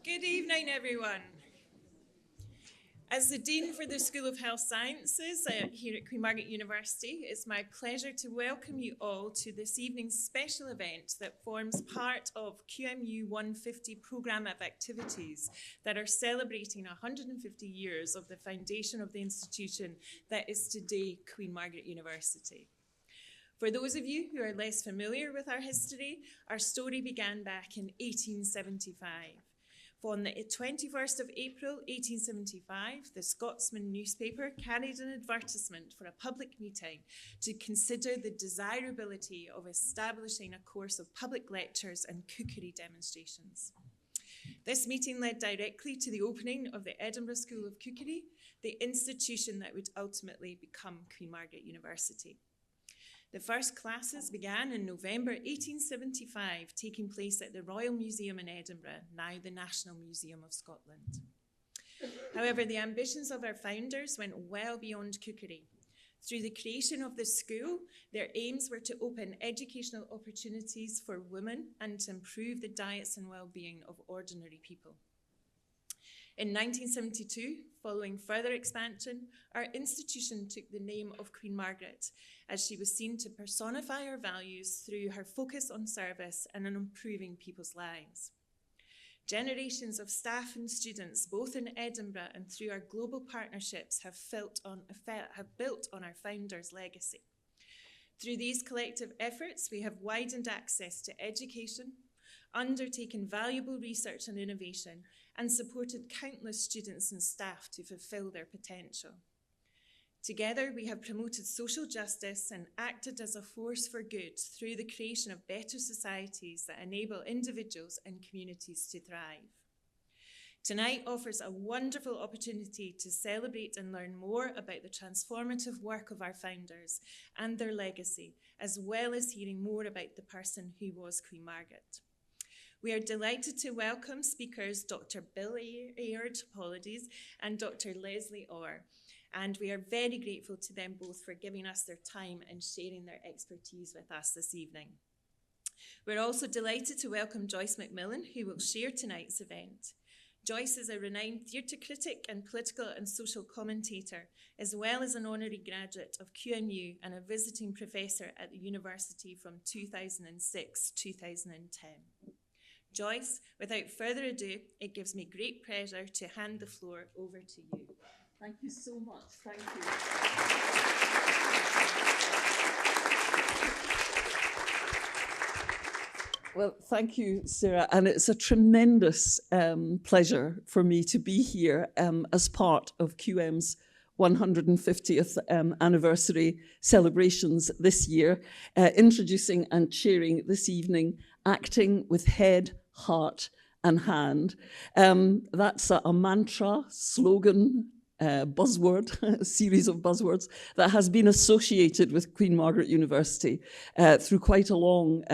Good evening, everyone. As the Dean for the School of Health Sciences here at Queen Margaret University, it's my pleasure to welcome you all to this evening's special event that forms part of QMU150 programme of activities that are celebrating 150 years of the foundation of the institution that is today Queen Margaret University. For those of you who are less familiar with our history, our story began back in 1875. On the 21st of April 1875, the Scotsman newspaper carried an advertisement for a public meeting to consider the desirability of establishing a course of public lectures and cookery demonstrations. This meeting led directly to the opening of the Edinburgh School of Cookery, the institution that would ultimately become Queen Margaret University. The first classes began in November 1875, taking place at the Royal Museum in Edinburgh, now the National Museum of Scotland. However, the ambitions of our founders went well beyond cookery. Through the creation of the school, their aims were to open educational opportunities for women and to improve the diets and well-being of ordinary people. In 1972, following further expansion, our institution took the name of Queen Margaret, as she was seen to personify her values through her focus on service and on improving people's lives. Generations of staff and students, both in Edinburgh and through our global partnerships, have built on our founders' legacy. Through these collective efforts, we have widened access to education, undertaken valuable research and innovation, and supported countless students and staff to fulfil their potential. Together, we have promoted social justice and acted as a force for good through the creation of better societies that enable individuals and communities to thrive. Tonight offers a wonderful opportunity to celebrate and learn more about the transformative work of our founders and their legacy, as well as hearing more about the person who was Queen Margaret. We are delighted to welcome speakers Dr. Bill Aird, and Dr. Lesley Orr, and we are very grateful to them both for giving us their time and sharing their expertise with us this evening. We're also delighted to welcome Joyce McMillan, who will share tonight's event. Joyce is a renowned theatre critic and political and social commentator, as well as an honorary graduate of QMU and a visiting professor at the university from 2006-2010. Joyce, without further ado, it gives me great pleasure to hand the floor over to you. Thank you so much. Thank you. Well, thank you, Sarah. And it's a tremendous pleasure for me to be here as part of QM's 150th anniversary celebrations this year, introducing and chairing this evening Acting with Head, Heart and Hand. That's a mantra, slogan, buzzword, a series of buzzwords that has been associated with Queen Margaret University through quite a long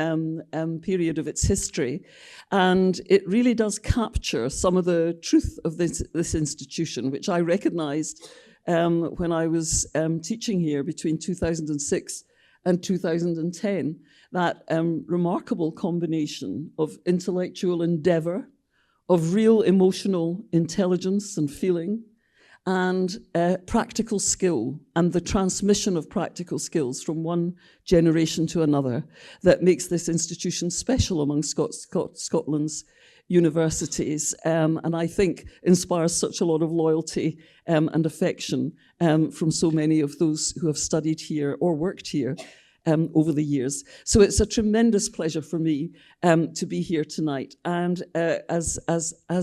period of its history. And it really does capture some of the truth of this institution, which I recognised when I was teaching here between 2006 and 2010, that remarkable combination of intellectual endeavour, of real emotional intelligence and feeling, and practical skill, and the transmission of practical skills from one generation to another that makes this institution special among Scotland's universities, and I think inspires such a lot of loyalty and affection from so many of those who have studied here or worked here over the years. So it's a tremendous pleasure for me to be here tonight. And as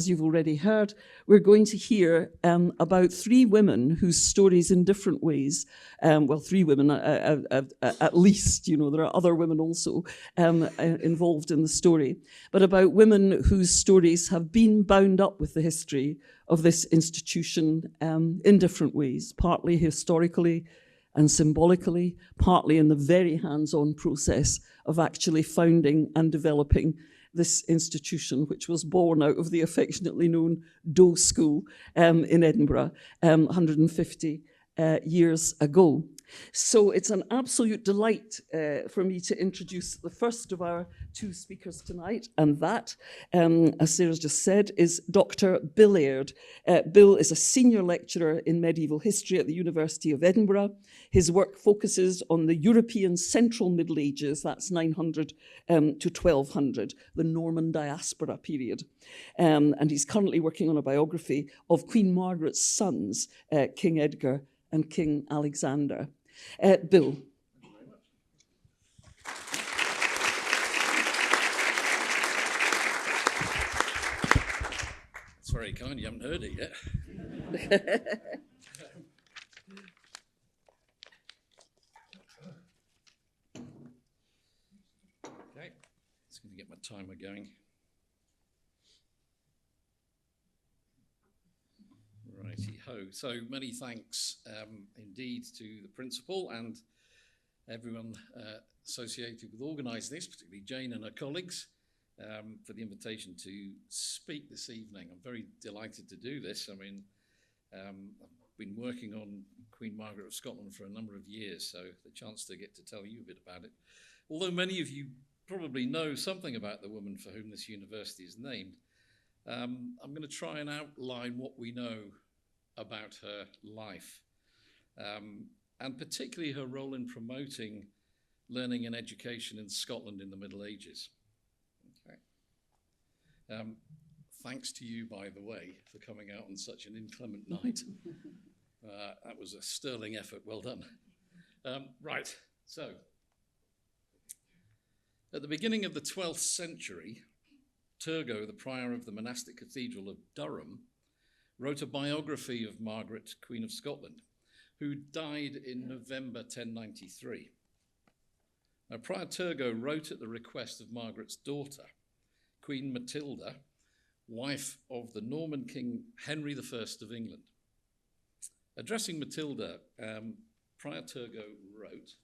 you've already heard, we're going to hear about three women whose stories in different ways, well, three women at least, you know, there are other women also involved in the story, but about women whose stories have been bound up with the history of this institution in different ways, partly historically, and symbolically, partly in the very hands-on process of actually founding and developing this institution, which was born out of the affectionately known Doe School in Edinburgh 150 years ago. So it's an absolute delight for me to introduce the first of our two speakers tonight, and that, as Sarah's just said, is Dr. Bill Aird. Bill is a senior lecturer in medieval history at the University of Edinburgh. His work focuses on the European Central Middle Ages, that's 900 to 1200, the Norman diaspora period. And he's currently working on a biography of Queen Margaret's sons, King Edgar and King Alexander. Bill. It's very kind, you haven't heard it yet. Okay, just going to get my timer going. Righty-ho. So many thanks indeed to the principal and everyone associated with organising this, particularly Jane and her colleagues, for the invitation to speak this evening. I'm very delighted to do this. I mean, I've been working on Queen Margaret of Scotland for a number of years, so the chance to get to tell you a bit about it. Although many of you probably know something about the woman for whom this university is named, I'm going to try and outline what we know about her life, and particularly her role in promoting learning and education in Scotland in the Middle Ages. Okay. Thanks to you, by the way, for coming out on such an inclement night. That was a sterling effort, well done. Right, so at the beginning of the 12th century, Turgot, the prior of the monastic cathedral of Durham, wrote a biography of Margaret, Queen of Scotland, who died in November 1093. Now, Prior Turgot wrote at the request of Margaret's daughter, Queen Matilda, wife of the Norman King Henry I of England. Addressing Matilda, Prior Turgot wrote,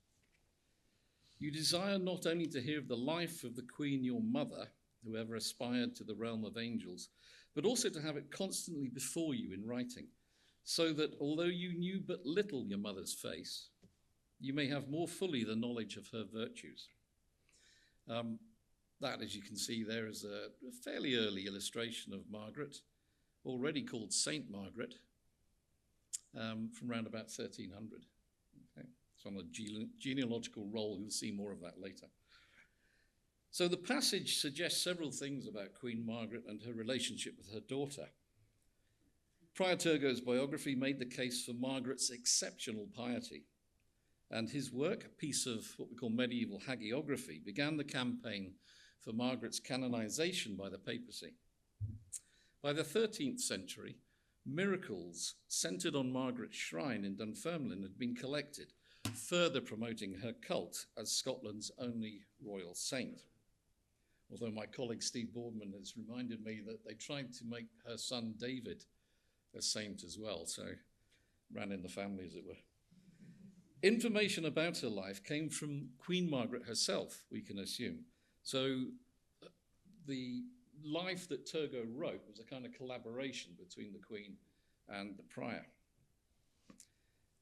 "You desire not only to hear of the life of the Queen your mother, who ever aspired to the realm of angels, but also to have it constantly before you in writing, so that although you knew but little your mother's face, you may have more fully the knowledge of her virtues." That, as you can see there, is a fairly early illustration of Margaret, already called Saint Margaret, from around about 1300. Okay. It's on a genealogical roll. You'll see more of that later. So the passage suggests several things about Queen Margaret and her relationship with her daughter. Prior Turgot's biography made the case for Margaret's exceptional piety, and his work, a piece of what we call medieval hagiography, began the campaign for Margaret's canonization by the papacy. By the 13th century, miracles centered on Margaret's shrine in Dunfermline had been collected, further promoting her cult as Scotland's only royal saint. Although my colleague Steve Boardman has reminded me that they tried to make her son David a saint as well, so ran in the family, as it were. Information about her life came from Queen Margaret herself, we can assume. So the life that Turgot wrote was a kind of collaboration between the Queen and the prior.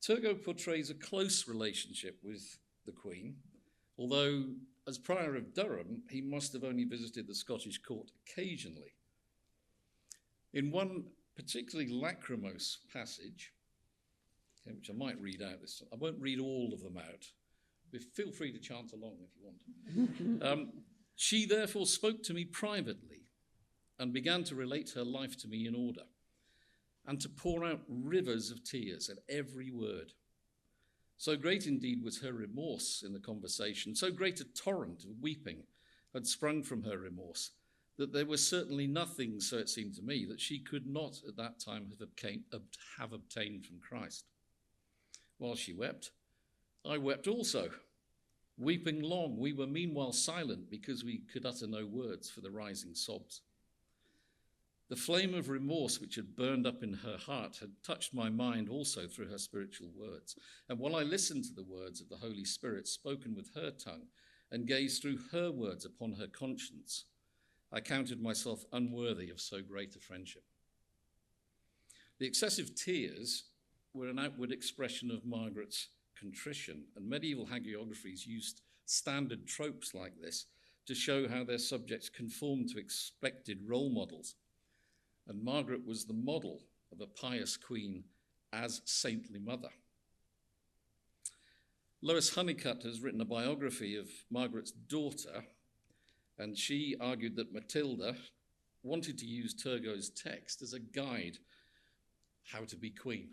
Turgot portrays a close relationship with the Queen, although as prior of Durham, he must have only visited the Scottish court occasionally. In one particularly lachrymose passage, which I might read out this time, I won't read all of them out, but feel free to chant along if you want. She therefore spoke to me privately and began to relate her life to me in order, and to pour out rivers of tears at every word. So great indeed was her remorse in the conversation, so great a torrent of weeping had sprung from her remorse, that there was certainly nothing, so it seemed to me, that she could not at that time have obtained from Christ. While she wept, I wept also. Weeping long, we were meanwhile silent because we could utter no words for the rising sobs. The flame of remorse which had burned up in her heart had touched my mind also through her spiritual words. And while I listened to the words of the Holy Spirit spoken with her tongue and gazed through her words upon her conscience, I counted myself unworthy of so great a friendship. The excessive tears were an outward expression of Margaret's contrition, and medieval hagiographies used standard tropes like this to show how their subjects conformed to expected role models. And Margaret was the model of a pious queen as saintly mother. Lois Honeycutt has written a biography of Margaret's daughter, and she argued that Matilda wanted to use Turgot's text as a guide how to be queen.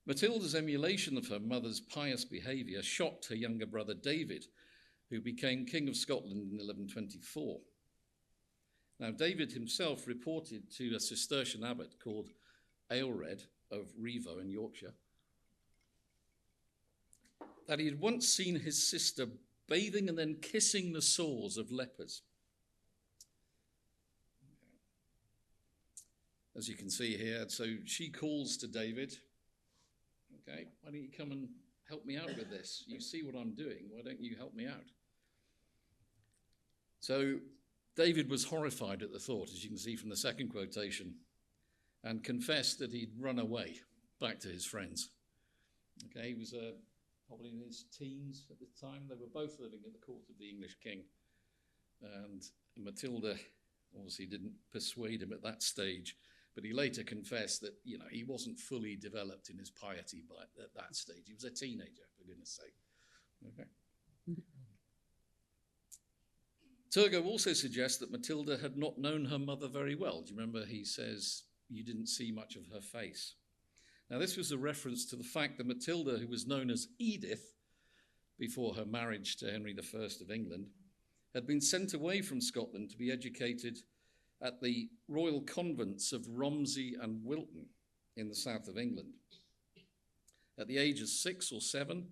Matilda's emulation of her mother's pious behaviour shocked her younger brother David, who became King of Scotland in 1124. Now, David himself reported to a Cistercian abbot called Aelred of Revo in Yorkshire that he had once seen his sister bathing and then kissing the sores of lepers. As you can see here, so she calls to David, okay, why don't you come and help me out with this? You see what I'm doing, why don't you help me out? So David was horrified at the thought, as you can see from the second quotation, and confessed that he'd run away back to his friends. Okay, he was probably in his teens at the time. They were both living at the court of the English king. And Matilda obviously didn't persuade him at that stage, but he later confessed that, you know, he wasn't fully developed in his piety at that stage. He was a teenager, for goodness sake. Okay. Turgot also suggests that Matilda had not known her mother very well. Do you remember he says, you didn't see much of her face? Now, this was a reference to the fact that Matilda, who was known as Edith before her marriage to Henry I of England, had been sent away from Scotland to be educated at the royal convents of Romsey and Wilton in the south of England. At the age of 6 or 7,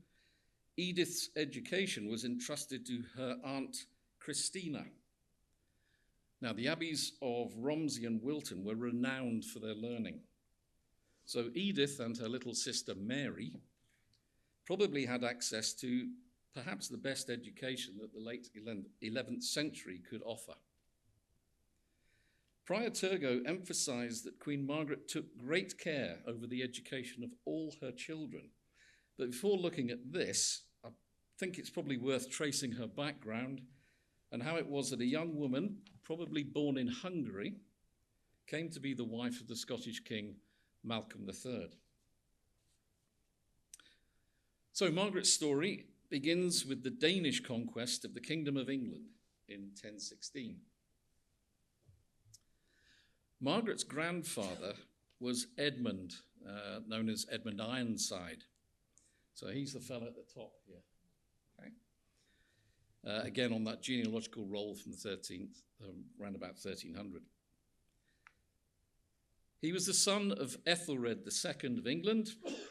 Edith's education was entrusted to her aunt Christina. Now, the abbeys of Romsey and Wilton were renowned for their learning. So Edith and her little sister Mary probably had access to perhaps the best education that the late 11th century could offer. Prior Turgot emphasized that Queen Margaret took great care over the education of all her children. But before looking at this, I think it's probably worth tracing her background and how it was that a young woman, probably born in Hungary, came to be the wife of the Scottish king, Malcolm III. So Margaret's story begins with the Danish conquest of the Kingdom of England in 1016. Margaret's grandfather was Edmund, known as Edmund Ironside. So he's the fellow at the top here. Okay. Again, on that genealogical roll from the 13th, around about 1300. He was the son of Ethelred II of England,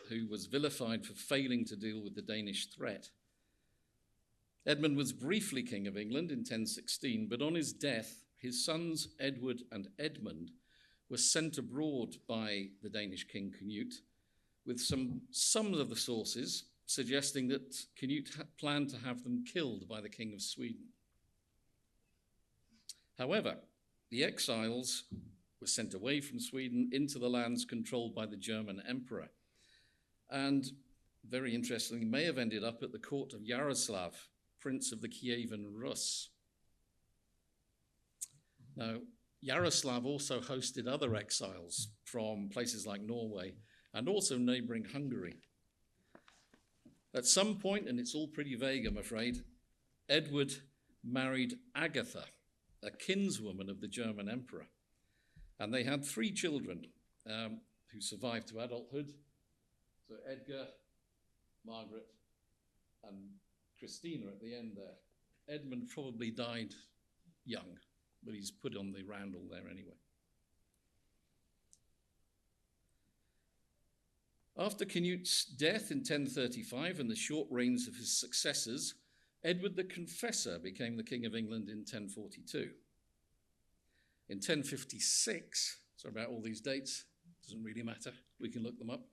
who was vilified for failing to deal with the Danish threat. Edmund was briefly King of England in 1016, but on his death, his sons Edward and Edmund were sent abroad by the Danish king Canute, with some of the sources suggesting that Canute had planned to have them killed by the King of Sweden. However, the exiles were sent away from Sweden into the lands controlled by the German emperor, and very interestingly, may have ended up at the court of Yaroslav, Prince of the Kievan Rus. Now, Yaroslav also hosted other exiles from places like Norway and also neighboring Hungary. At some point, and it's all pretty vague, I'm afraid, Edward married Agatha, a kinswoman of the German emperor. And they had 3 children who survived to adulthood. So Edgar, Margaret, and Christina at the end there. Edmund probably died young, but he's put on the roundel there anyway. After Canute's death in 1035 and the short reigns of his successors, Edward the Confessor became the King of England in 1042. In 1056, sorry about all these dates, doesn't really matter, we can look them up.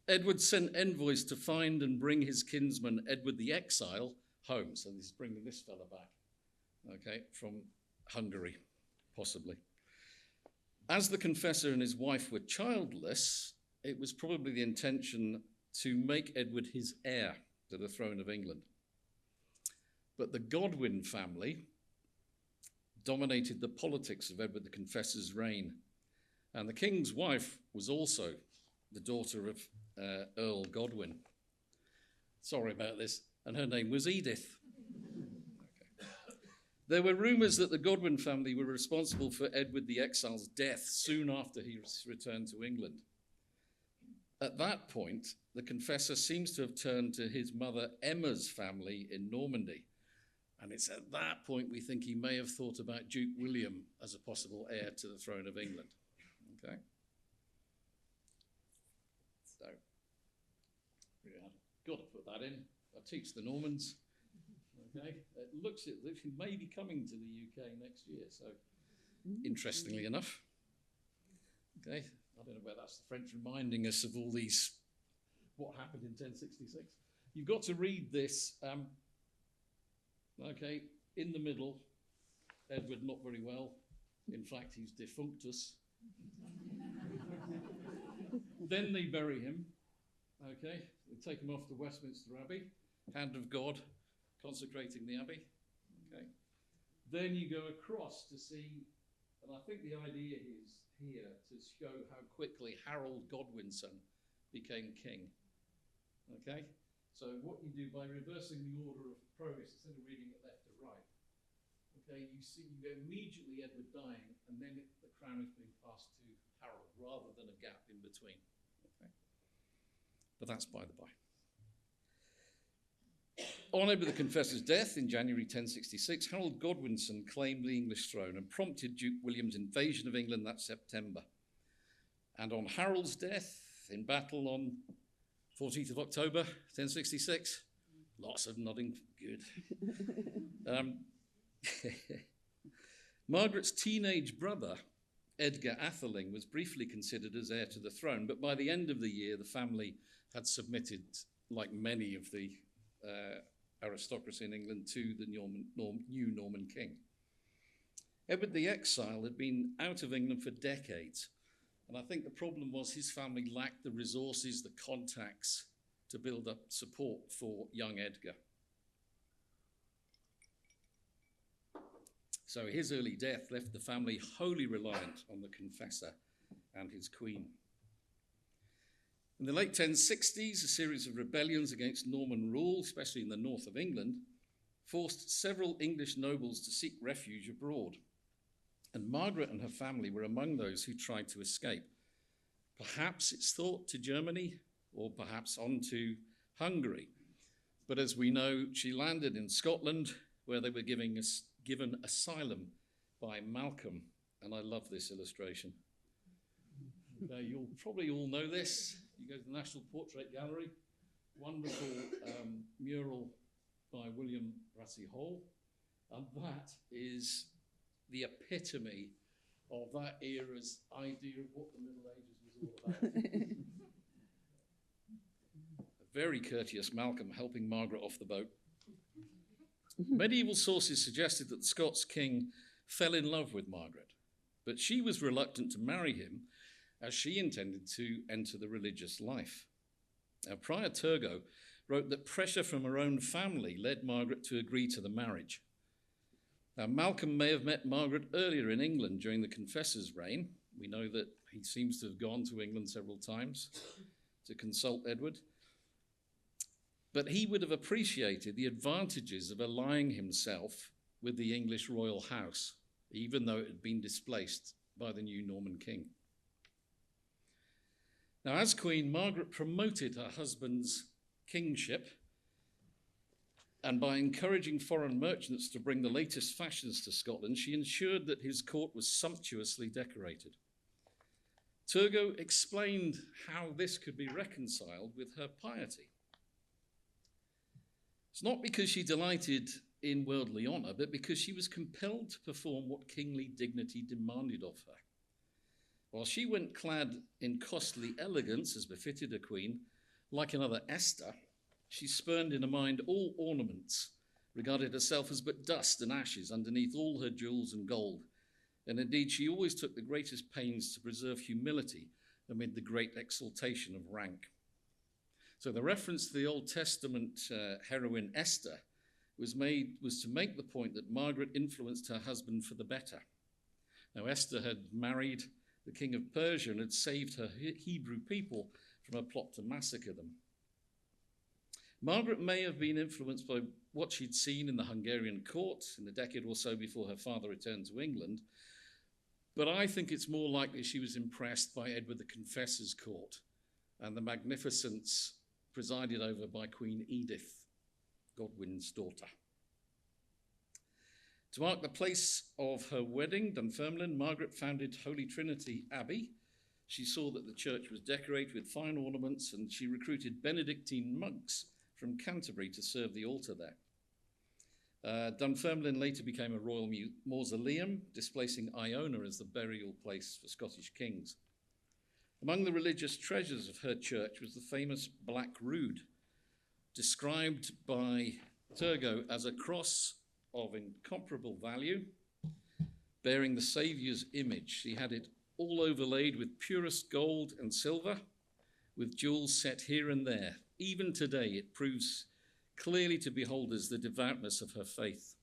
Edward sent envoys to find and bring his kinsman Edward the Exile home. So this is bringing this fella back, okay, from Hungary, possibly. As the Confessor and his wife were childless, it was probably the intention to make Edward his heir to the throne of England. But the Godwin family dominated the politics of Edward the Confessor's reign. And the king's wife was also the daughter of Earl Godwin. Sorry about this. And her name was Edith. Okay. There were rumours that the Godwin family were responsible for Edward the Exile's death soon after he returned to England. At that point, the Confessor seems to have turned to his mother Emma's family in Normandy. And it's at that point we think he may have thought about Duke William as a possible heir to the throne of England. Okay? So, yeah, got to put that in. I teach the Normans. Okay? It looks as if he may be coming to the UK next year. So, interestingly enough. Okay? I don't know whether that's the French reminding us of all these, what happened in 1066. You've got to read this. Okay, in the middle, Edward not very well. In fact, he's defunctus. Then they bury him. Okay, they take him off to Westminster Abbey, hand of God, consecrating the abbey. Okay, then you go across to see, and I think the idea is here to show how quickly Harold Godwinson became king. Okay. So what you do by reversing the order of progress, instead of reading it left to right, okay, you see you go immediately Edward dying, and then the crown is being passed to Harold, rather than a gap in between. Okay. But that's by the by. On Edward the Confessor's death in January 1066, Harold Godwinson claimed the English throne and prompted Duke William's invasion of England that September. And on Harold's death in battle on 14th of October, 1066. Lots of nodding. Good. Margaret's teenage brother, Edgar Atheling, was briefly considered as heir to the throne, but by the end of the year, the family had submitted, like many of the aristocracy in England, to the new Norman king. Edward the Exile had been out of England for decades. And I think the problem was his family lacked the resources, the contacts to build up support for young Edgar. So his early death left the family wholly reliant on the Confessor and his queen. In the late 1060s, a series of rebellions against Norman rule, especially in the north of England, forced several English nobles to seek refuge abroad. And Margaret and her family were among those who tried to escape. Perhaps it's thought to Germany, or perhaps on to Hungary. But as we know, she landed in Scotland, where they were given asylum by Malcolm. And I love this illustration. You'll probably all know this. You go to the National Portrait Gallery, wonderful mural by William Rassie Hall. And that is the epitome of that era's idea of what the Middle Ages was all about. A very courteous Malcolm helping Margaret off the boat. Medieval sources suggested that the Scots king fell in love with Margaret, but she was reluctant to marry him as she intended to enter the religious life. Now, Prior Turgot wrote that pressure from her own family led Margaret to agree to the marriage. Now, Malcolm may have met Margaret earlier in England during the Confessor's reign. We know that he seems to have gone to England several times to consult Edward. But he would have appreciated the advantages of allying himself with the English royal house, even though it had been displaced by the new Norman king. Now, as queen, Margaret promoted her husband's kingship, and by encouraging foreign merchants to bring the latest fashions to Scotland, she ensured that his court was sumptuously decorated. Turgot explained how this could be reconciled with her piety. It's not because she delighted in worldly honour, but because she was compelled to perform what kingly dignity demanded of her. While she went clad in costly elegance, as befitted a queen, like another Esther, she spurned in her mind all ornaments, regarded herself as but dust and ashes underneath all her jewels and gold. And indeed, she always took the greatest pains to preserve humility amid the great exaltation of rank. So the reference to the Old Testament heroine Esther was to make the point that Margaret influenced her husband for the better. Now, Esther had married the king of Persia and had saved her Hebrew people from a plot to massacre them. Margaret may have been influenced by what she'd seen in the Hungarian court in the decade or so before her father returned to England, but I think it's more likely she was impressed by Edward the Confessor's court and the magnificence presided over by Queen Edith, Godwin's daughter. To mark the place of her wedding, Dunfermline, Margaret founded Holy Trinity Abbey. She saw that the church was decorated with fine ornaments, and she recruited Benedictine monks from Canterbury to serve the altar there. Dunfermline later became a royal mausoleum, displacing Iona as the burial place for Scottish kings. Among the religious treasures of her church was the famous Black Rood, described by Turgot as a cross of incomparable value, bearing the Saviour's image. She had it all overlaid with purest gold and silver, with jewels set here and there. Even today, it proves clearly to beholders the devoutness of her faith.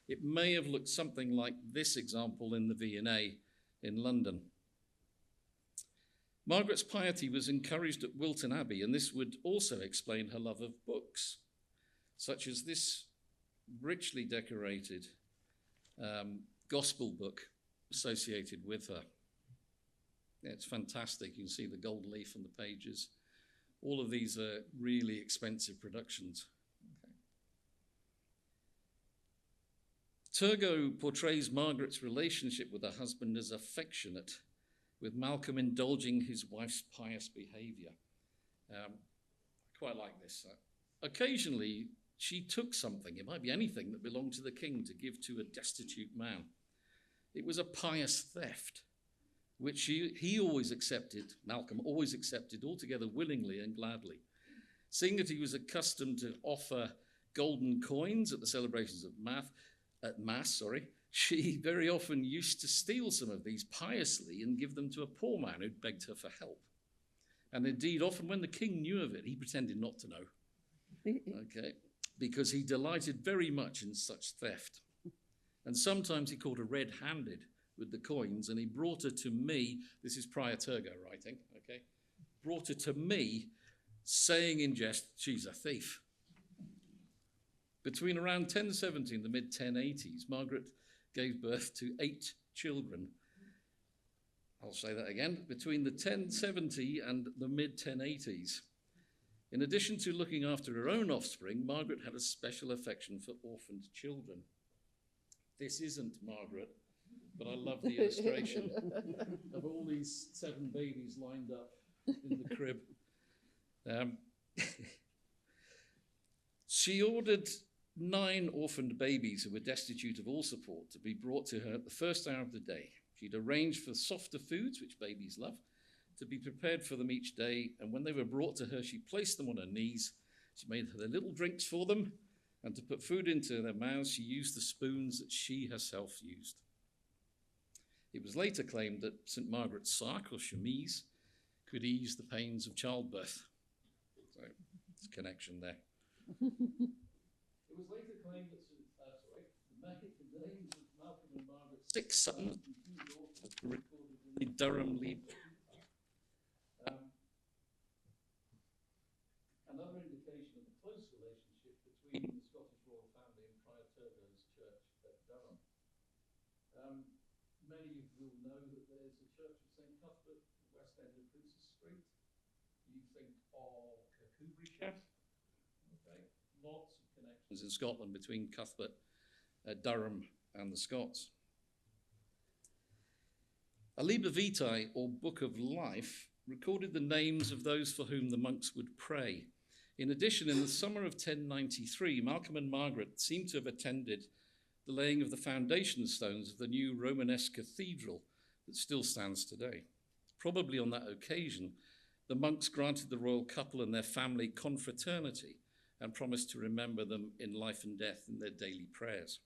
It may have looked something like this example in the V&A in London. Margaret's piety was encouraged at Wilton Abbey, and this would also explain her love of books, such as this richly decorated gospel book associated with her. Yeah, it's fantastic. You can see the gold leaf on the pages. All of these are really expensive productions. Okay. Turgot portrays Margaret's relationship with her husband as affectionate, with Malcolm indulging his wife's pious behavior. I quite like this. Occasionally, she took something, it might be anything, that belonged to the king to give to a destitute man. It was a pious theft, which he always accepted, Malcolm always accepted altogether willingly and gladly. Seeing that he was accustomed to offer golden coins at the celebrations of Mass, she very often used to steal some of these piously and give them to a poor man who'd begged her for help. And indeed, often when the king knew of it, he pretended not to know. Okay, because he delighted very much in such theft. And sometimes he caught her red-handed with the coins, and he brought her to me. This is Prior Turgot writing, okay? Brought her to me, saying in jest, she's a thief. Between around 1070 and the mid-1080s, Margaret gave birth to 8 children. I'll say that again. Between the 1070 and the mid-1080s. In addition to looking after her own offspring, Margaret had a special affection for orphaned children. This isn't Margaret, but I love the illustration of all these 7 babies lined up in the crib. She ordered 9 orphaned babies who were destitute of all support to be brought to her at the first hour of the day. She'd arranged for softer foods, which babies love, to be prepared for them each day, and when they were brought to her, she placed them on her knees. She made their little drinks for them, and to put food into their mouths, she used the spoons that she herself used. It was later claimed that St. Margaret's sark or chemise could ease the pains of childbirth. So, there's a connection there. It was later claimed that the names of Malcolm and Margaret's 6 sons and 2 daughters were recorded in the Durham Leave. Another indication of the close relationship between the Scottish royal family and Prior Turgot's church at Durham. Many of you will know that there's a church of St. Cuthbert, west end of Princes Street. You think of Kirkcudbrigh. Okay, lots of connections in Scotland between Cuthbert, Durham, and the Scots. A Liber Vitae, or Book of Life, recorded the names of those for whom the monks would pray. In addition, in the summer of 1093, Malcolm and Margaret seem to have attended the laying of the foundation stones of the new Romanesque cathedral that still stands today. Probably on that occasion, the monks granted the royal couple and their family confraternity and promised to remember them in life and death in their daily prayers.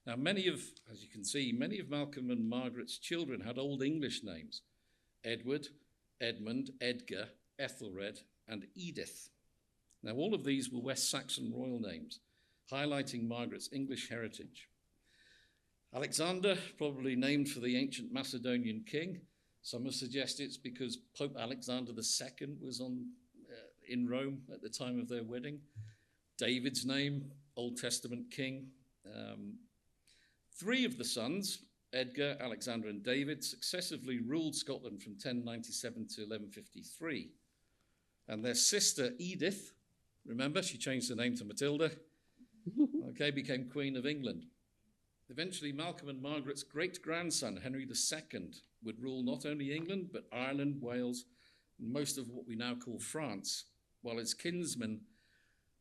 Now, as you can see, many of Malcolm and Margaret's children had Old English names, Edward, Edmund, Edgar, Ethelred, and Edith. Now, all of these were West Saxon royal names, highlighting Margaret's English heritage. Alexander, probably named for the ancient Macedonian king. Some have suggested it's because Pope Alexander II was in Rome at the time of their wedding. David's name, Old Testament king. Three of the sons, Edgar, Alexander, and David, successively ruled Scotland from 1097 to 1153. And their sister Edith, remember, she changed her name to Matilda, became Queen of England. Eventually, Malcolm and Margaret's great-grandson, Henry II, would rule not only England, but Ireland, Wales, and most of what we now call France, while his kinsmen,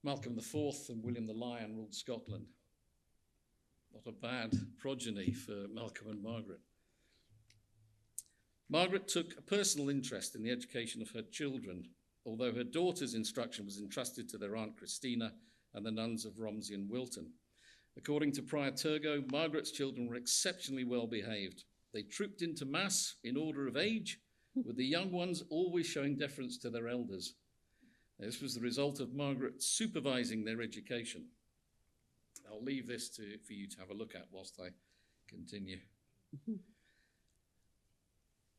Malcolm IV and William the Lion, ruled Scotland. Not a bad progeny for Malcolm and Margaret. Margaret took a personal interest in the education of her children, although her daughter's instruction was entrusted to their Aunt Christina and the nuns of Romsey and Wilton. According to Prior Turgot, Margaret's children were exceptionally well behaved. They trooped into mass in order of age, with the young ones always showing deference to their elders. This was the result of Margaret supervising their education. I'll leave this for you to have a look at whilst I continue.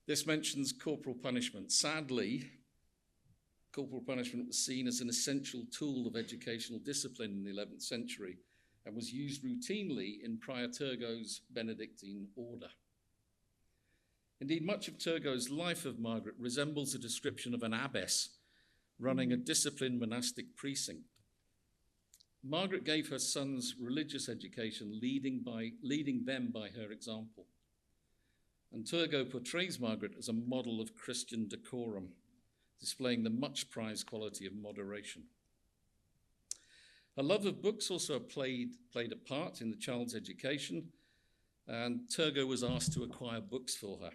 This mentions corporal punishment. Sadly, corporal punishment was seen as an essential tool of educational discipline in the 11th century and was used routinely in Prior Turgot's Benedictine order. Indeed, much of Turgot's life of Margaret resembles a description of an abbess running a disciplined monastic precinct. Margaret gave her sons religious education, leading them by her example. And Turgot portrays Margaret as a model of Christian decorum, displaying the much prized quality of moderation. Her love of books also played a part in the child's education, and Turgot was asked to acquire books for her.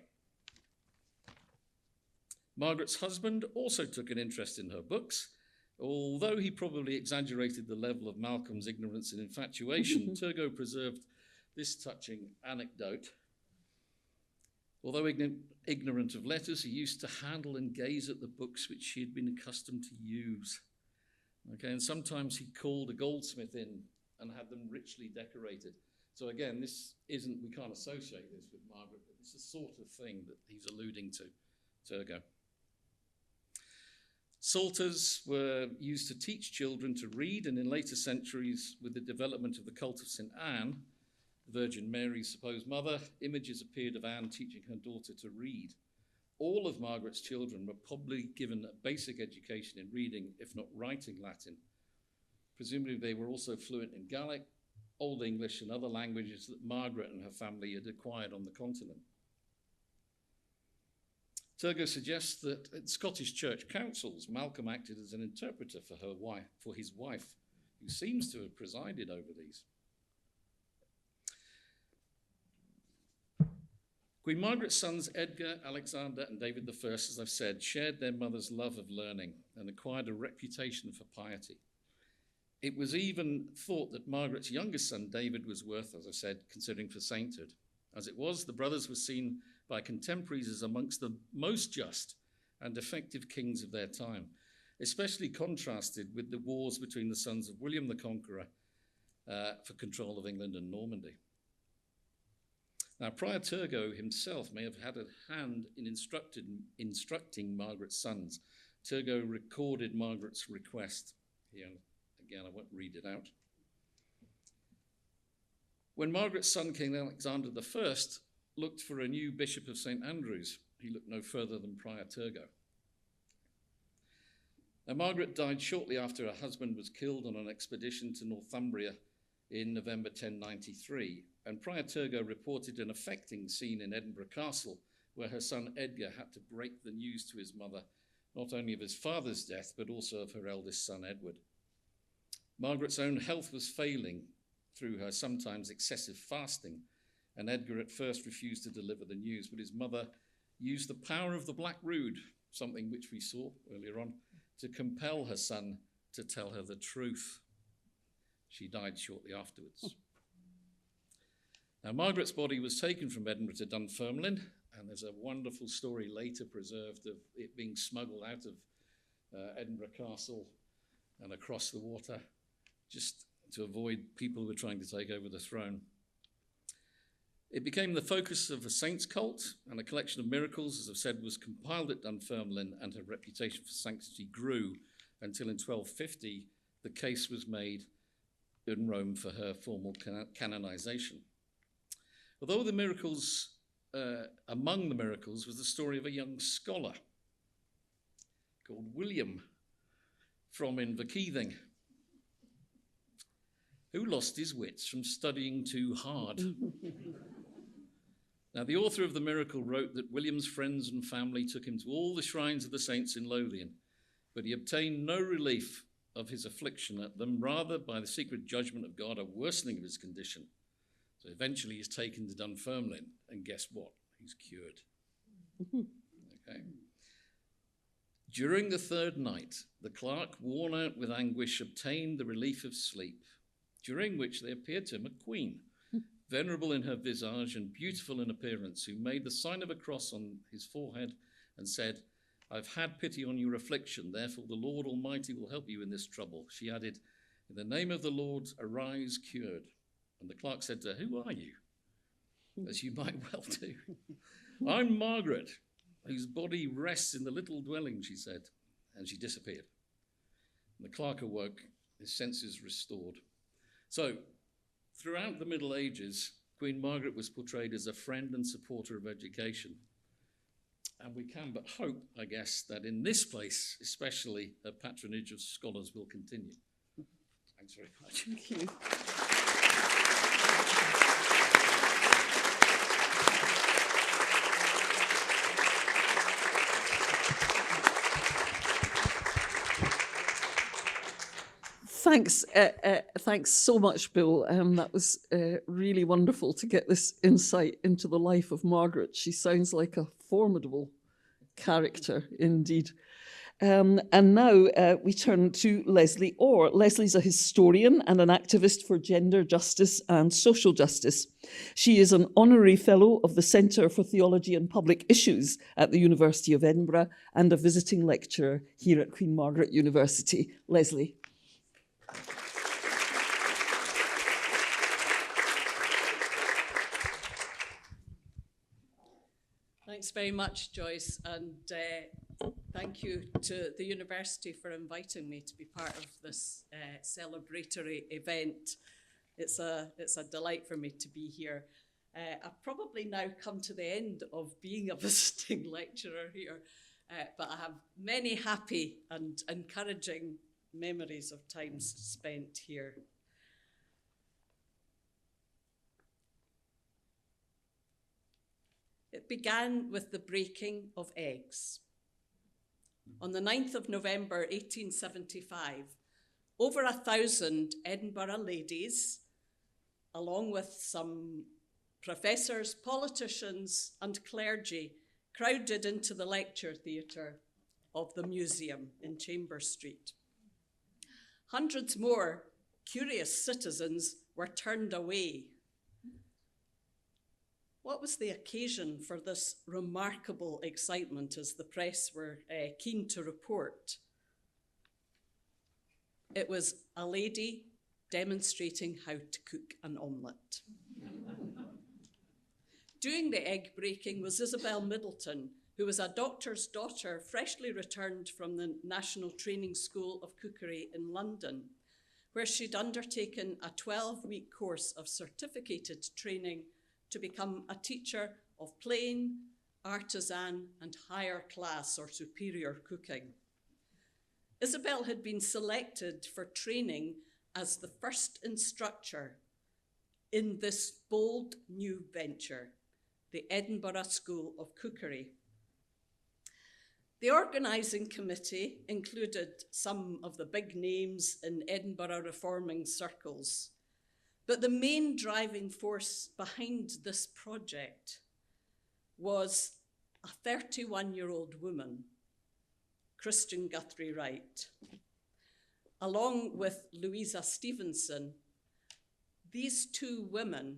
Margaret's husband also took an interest in her books. Although he probably exaggerated the level of Malcolm's ignorance and infatuation, Turgot preserved this touching anecdote. Although ignorant of letters, he used to handle and gaze at the books which she had been accustomed to use. And sometimes he called a goldsmith in and had them richly decorated. So again, we can't associate this with Margaret, but it's the sort of thing that he's alluding to, Turgot. Psalters were used to teach children to read, and in later centuries, with the development of the cult of St. Anne, the Virgin Mary's supposed mother, images appeared of Anne teaching her daughter to read. All of Margaret's children were probably given a basic education in reading, if not writing Latin. Presumably they were also fluent in Gaelic, Old English, and other languages that Margaret and her family had acquired on the continent. Turgot suggests that at Scottish church councils, Malcolm acted as an interpreter for his wife, who seems to have presided over these. Queen Margaret's sons Edgar, Alexander, and David I, as I've said, shared their mother's love of learning and acquired a reputation for piety. It was even thought that Margaret's youngest son, David, was worth, as I said, considering for sainthood. As it was, the brothers were seen by contemporaries as amongst the most just and effective kings of their time, especially contrasted with the wars between the sons of William the Conqueror for control of England and Normandy. Now, Prior Turgot himself may have had a hand in instructing Margaret's sons. Turgot recorded Margaret's request. Here, again, I won't read it out. When Margaret's son, King Alexander I, looked for a new Bishop of St. Andrews, he looked no further than Prior Turgot. Now, Margaret died shortly after her husband was killed on an expedition to Northumbria in November 1093, and Prior Turgot reported an affecting scene in Edinburgh Castle where her son Edgar had to break the news to his mother, not only of his father's death, but also of her eldest son Edward. Margaret's own health was failing through her sometimes excessive fasting, and Edgar at first refused to deliver the news, but his mother used the power of the Black Rood, something which we saw earlier on, to compel her son to tell her the truth. She died shortly afterwards. Now, Margaret's body was taken from Edinburgh to Dunfermline, And there's a wonderful story later preserved of it being smuggled out of Edinburgh Castle and across the water, just to avoid people who were trying to take over the throne. It became the focus of a saints cult, and a collection of miracles, as I've said, was compiled at Dunfermline, and her reputation for sanctity grew until in 1250 the case was made in Rome for her formal canonization. Although the miracles, among the miracles was the story of a young scholar called William from Inverkeithing, who lost his wits from studying too hard. Now, the author of the miracle wrote that William's friends and family took him to all the shrines of the saints in Lothian, but he obtained no relief of his affliction at them, rather by the secret judgment of God, a worsening of his condition. So eventually he's taken to Dunfermline, and guess what? He's cured. Okay. During the third night, the clerk, worn out with anguish, obtained the relief of sleep, during which there appeared to him a queen, venerable in her visage and beautiful in appearance, who made the sign of a cross on his forehead and said, "I've had pity on your affliction, therefore the Lord Almighty will help you in this trouble." She added, "In the name of the Lord, arise cured." And the clerk said to her, "Who are you?" As you might well do. "I'm Margaret, whose body rests in the little dwelling," she said, and she disappeared. And the clerk awoke, his senses restored. So, throughout the Middle Ages, Queen Margaret was portrayed as a friend and supporter of education. And we can but hope, I guess, that in this place, especially, her patronage of scholars will continue. Thanks very much. Thank you. Thanks so much, Bill. That was really wonderful to get this insight into the life of Margaret. She sounds like a formidable character indeed. And now we turn to Lesley Orr. Lesley's a historian and an activist for gender justice and social justice. She is an honorary fellow of the Centre for Theology and Public Issues at the University of Edinburgh and a visiting lecturer here at Queen Margaret University. Lesley. Thanks very much, Joyce, and thank you to the university for inviting me to be part of this celebratory event. It's a delight for me to be here. I've probably now come to the end of being a visiting lecturer here, but I have many happy and encouraging memories of times spent here. It began with the breaking of eggs. On the 9th of November 1875, over 1,000 Edinburgh ladies, along with some professors, politicians and clergy, crowded into the lecture theatre of the museum in Chambers Street. Hundreds more curious citizens were turned away. What was the occasion for this remarkable excitement, as the press were keen to report? It was a lady demonstrating how to cook an omelette. Doing the egg breaking was Isabel Middleton, who was a doctor's daughter freshly returned from the National Training School of Cookery in London, where she'd undertaken a 12-week course of certificated training to become a teacher of plain, artisan, and higher class or superior cooking. Isabel had been selected for training as the first instructor in this bold new venture, the Edinburgh School of Cookery. The organising committee included some of the big names in Edinburgh reforming circles, but the main driving force behind this project was a 31-year-old woman, Christian Guthrie Wright. Along with Louisa Stevenson, these two women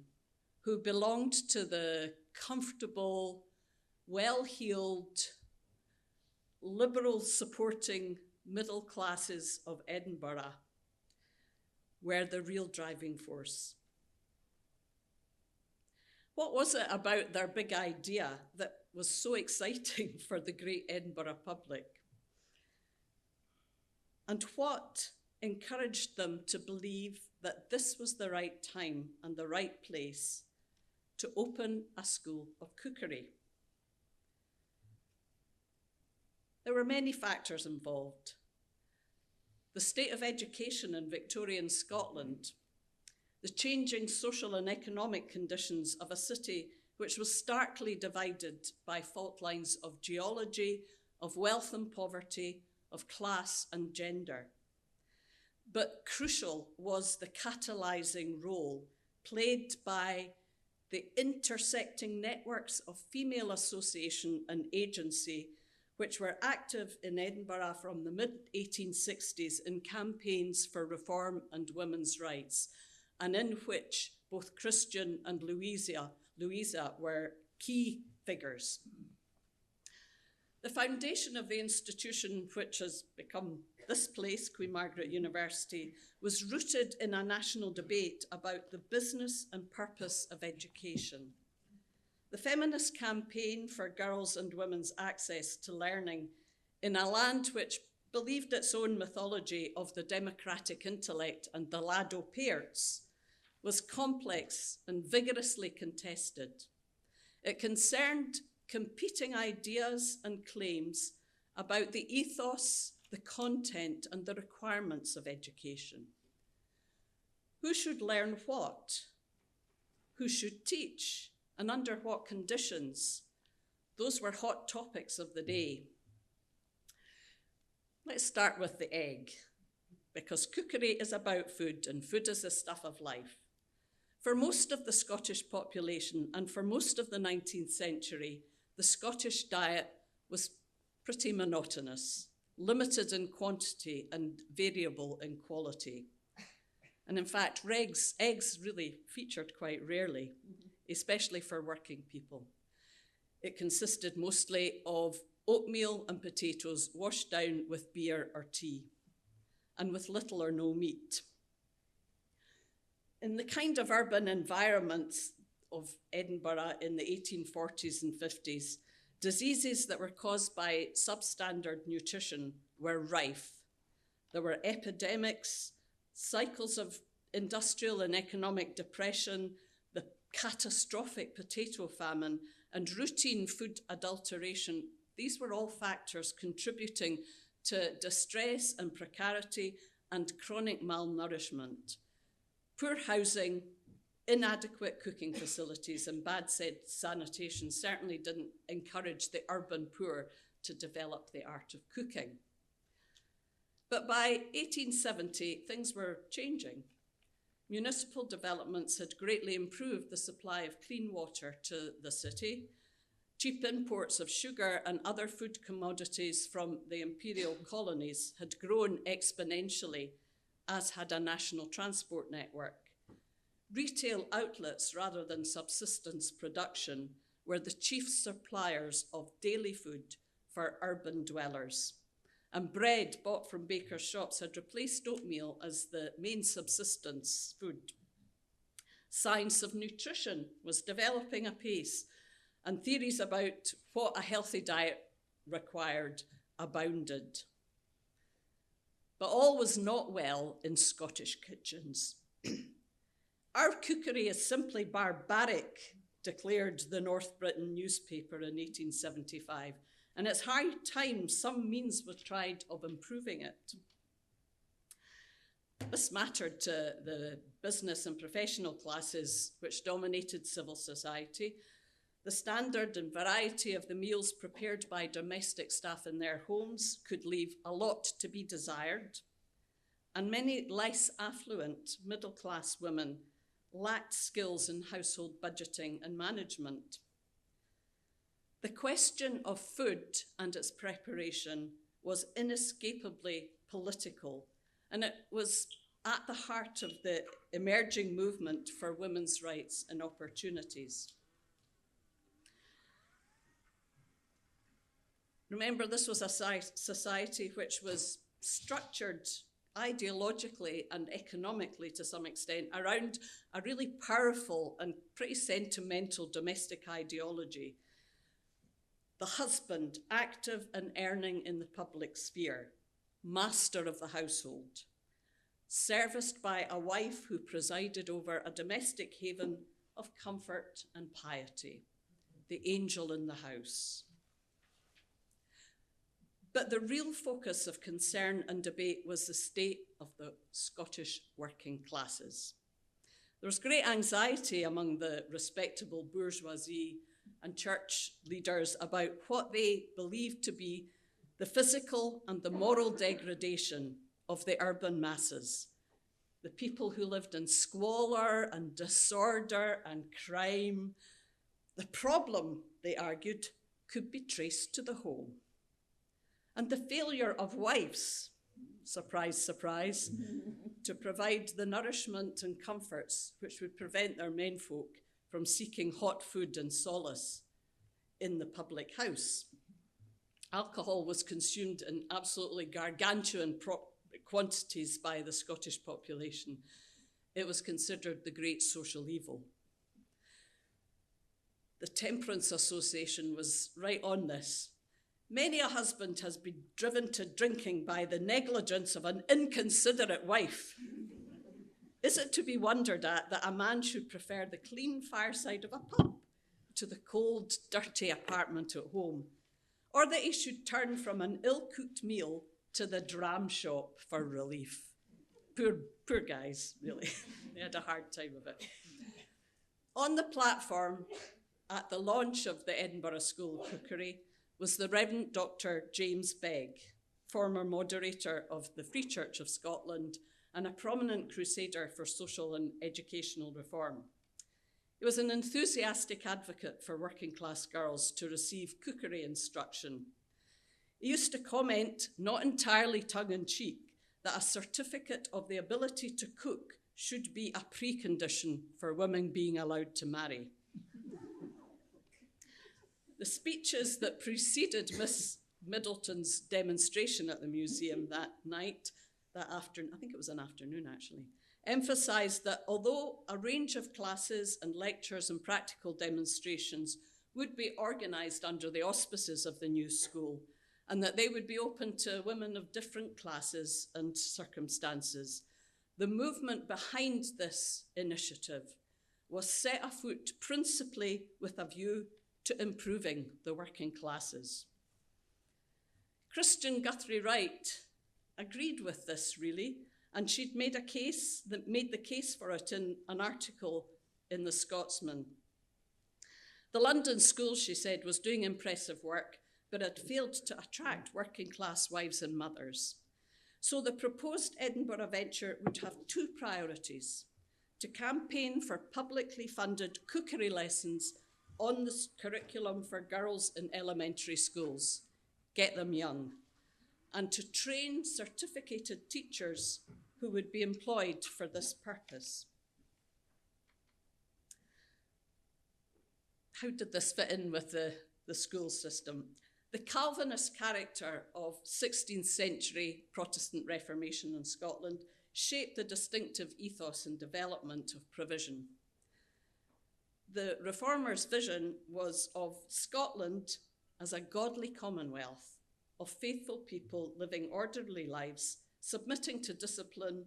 who belonged to the comfortable, well-heeled, liberal supporting middle classes of Edinburgh were the real driving force. What was it about their big idea that was so exciting for the great Edinburgh public? And what encouraged them to believe that this was the right time and the right place to open a school of cookery? There were many factors involved. The state of education in Victorian Scotland, the changing social and economic conditions of a city which was starkly divided by fault lines of geology, of wealth and poverty, of class and gender. But crucial was the catalysing role played by the intersecting networks of female association and agency which were active in Edinburgh from the mid-1860s in campaigns for reform and women's rights, and in which both Christian and Louisa were key figures. The foundation of the institution which has become this place, Queen Margaret University, was rooted in a national debate about the business and purpose of education. The feminist campaign for girls' and women's access to learning in a land which believed its own mythology of the democratic intellect and the lad o' pairts was complex and vigorously contested. It concerned competing ideas and claims about the ethos, the content, and the requirements of education. Who should learn what? Who should teach? And under what conditions? Those were hot topics of the day. Let's start with the egg, because cookery is about food, and food is the stuff of life. For most of the Scottish population, and for most of the 19th century, the Scottish diet was pretty monotonous, limited in quantity and variable in quality. And in fact, eggs really featured quite rarely, especially for working people. It consisted mostly of oatmeal and potatoes washed down with beer or tea, and with little or no meat. In the kind of urban environments of Edinburgh in the 1840s and 50s, diseases that were caused by substandard nutrition were rife. There were epidemics, cycles of industrial and economic depression, the catastrophic potato famine, and routine food adulteration. These were all factors contributing to distress and precarity and chronic malnourishment. Poor housing, inadequate cooking facilities, and bad sanitation certainly didn't encourage the urban poor to develop the art of cooking. But by 1870, things were changing. Municipal developments had greatly improved the supply of clean water to the city. Cheap imports of sugar and other food commodities from the imperial colonies had grown exponentially, as had a national transport network. Retail outlets, rather than subsistence production, were the chief suppliers of daily food for urban dwellers. And bread bought from bakers' shops had replaced oatmeal as the main subsistence food. Science of nutrition was developing apace, and theories about what a healthy diet required abounded. But all was not well in Scottish kitchens. Our cookery is simply barbaric, declared the North Britain newspaper in 1875, and it's high time some means was tried of improving it. This mattered to the business and professional classes which dominated civil society. The standard and variety of the meals prepared by domestic staff in their homes could leave a lot to be desired, and many less affluent middle-class women lacked skills in household budgeting and management. The question of food and its preparation was inescapably political, and it was at the heart of the emerging movement for women's rights and opportunities. Remember, this was a society which was structured ideologically and economically to some extent around a really powerful and pretty sentimental domestic ideology. The husband, active and earning in the public sphere, master of the household, serviced by a wife who presided over a domestic haven of comfort and piety, the angel in the house. But the real focus of concern and debate was the state of the Scottish working classes. There was great anxiety among the respectable bourgeoisie and church leaders about what they believed to be the physical and the moral degradation of the urban masses, the people who lived in squalor and disorder and crime. The problem, they argued, could be traced to the home. And the failure of wives, surprise, surprise, to provide the nourishment and comforts which would prevent their menfolk from seeking hot food and solace in the public house. Alcohol was consumed in absolutely gargantuan quantities by the Scottish population. It was considered the great social evil. The Temperance Association was right on this. Many a husband has been driven to drinking by the negligence of an inconsiderate wife. Is it to be wondered at that a man should prefer the clean fireside of a pub to the cold, dirty apartment at home, or that he should turn from an ill-cooked meal to the dram shop for relief? Poor guys, really. They had a hard time of it. On the platform at the launch of the Edinburgh School of Cookery was the Reverend Dr. James Begg, former moderator of the Free Church of Scotland and a prominent crusader for social and educational reform. He was an enthusiastic advocate for working class girls to receive cookery instruction. He used to comment, not entirely tongue-in-cheek, that a certificate of the ability to cook should be a precondition for women being allowed to marry. The speeches that preceded Miss Middleton's demonstration at the museum that night, that afternoon, I think it was an afternoon actually, emphasised that although a range of classes and lectures and practical demonstrations would be organised under the auspices of the new school, and that they would be open to women of different classes and circumstances, the movement behind this initiative was set afoot principally with a view to improving the working classes. Christian Guthrie Wright agreed with this, really, and she'd made the case for it in an article in The Scotsman. The London school, she said, was doing impressive work, but had failed to attract working class wives and mothers. So the proposed Edinburgh venture would have two priorities: to campaign for publicly funded cookery lessons on the curriculum for girls in elementary schools, get them young, and to train certificated teachers who would be employed for this purpose. How did this fit in with the school system? The Calvinist character of 16th century Protestant Reformation in Scotland shaped the distinctive ethos and development of provision. The Reformers' vision was of Scotland as a godly commonwealth of faithful people living orderly lives, submitting to discipline,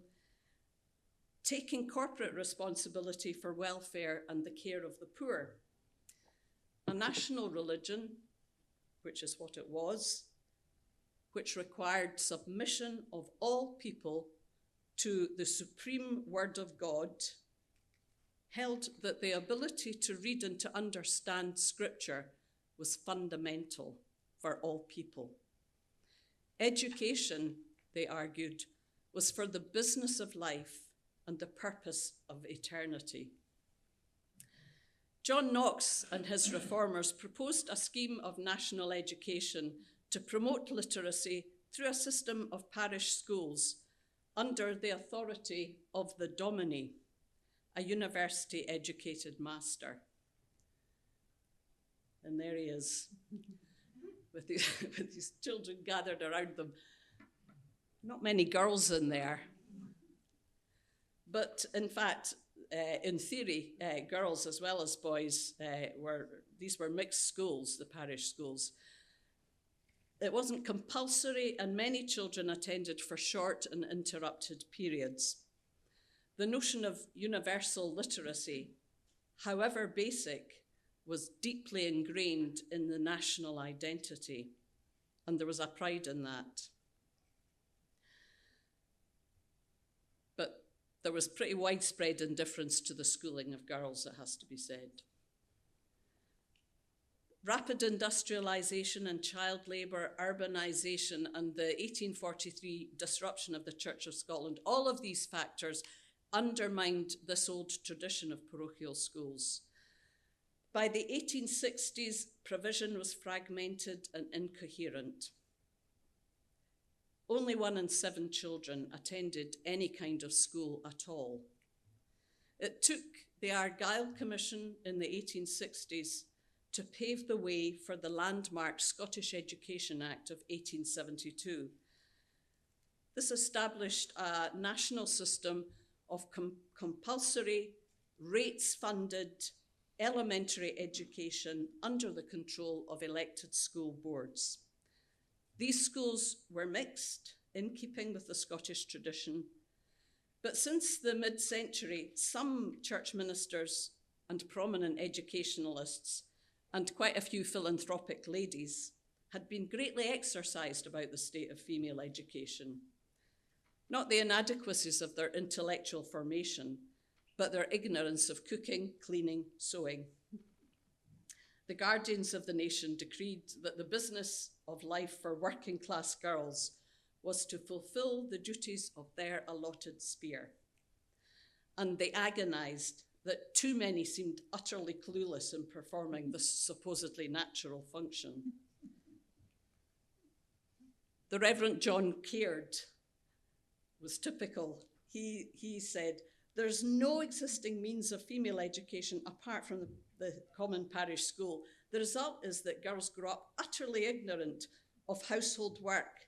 taking corporate responsibility for welfare and the care of the poor. A national religion, which is what it was, which required submission of all people to the supreme word of God, held that the ability to read and to understand Scripture was fundamental for all people. Education, they argued, was for the business of life and the purpose of eternity. John Knox and his reformers proposed a scheme of national education to promote literacy through a system of parish schools under the authority of the Dominie, a university-educated master. And there he is. with these children gathered around them. Not many girls in there. But in fact, in theory, girls as well as boys these were mixed schools, the parish schools. It wasn't compulsory, and many children attended for short and interrupted periods. The notion of universal literacy, however basic, was deeply ingrained in the national identity, and there was a pride in that. But there was pretty widespread indifference to the schooling of girls, it has to be said. Rapid industrialisation and child labour, urbanisation, and the 1843 disruption of the Church of Scotland, all of these factors undermined this old tradition of parochial schools. By the 1860s, provision was fragmented and incoherent. Only 1 in 7 children attended any kind of school at all. It took the Argyll Commission in the 1860s to pave the way for the landmark Scottish Education Act of 1872. This established a national system of compulsory, rates-funded elementary education under the control of elected school boards. These schools were mixed, in keeping with the Scottish tradition, but since the mid-century, some church ministers and prominent educationalists and quite a few philanthropic ladies had been greatly exercised about the state of female education. Not the inadequacies of their intellectual formation, but their ignorance of cooking, cleaning, sewing. The guardians of the nation decreed that the business of life for working class girls was to fulfill the duties of their allotted sphere. And they agonized that too many seemed utterly clueless in performing this supposedly natural function. The Reverend John Caird was typical. He said, "There's no existing means of female education apart from the common parish school. The result is that girls grow up utterly ignorant of household work.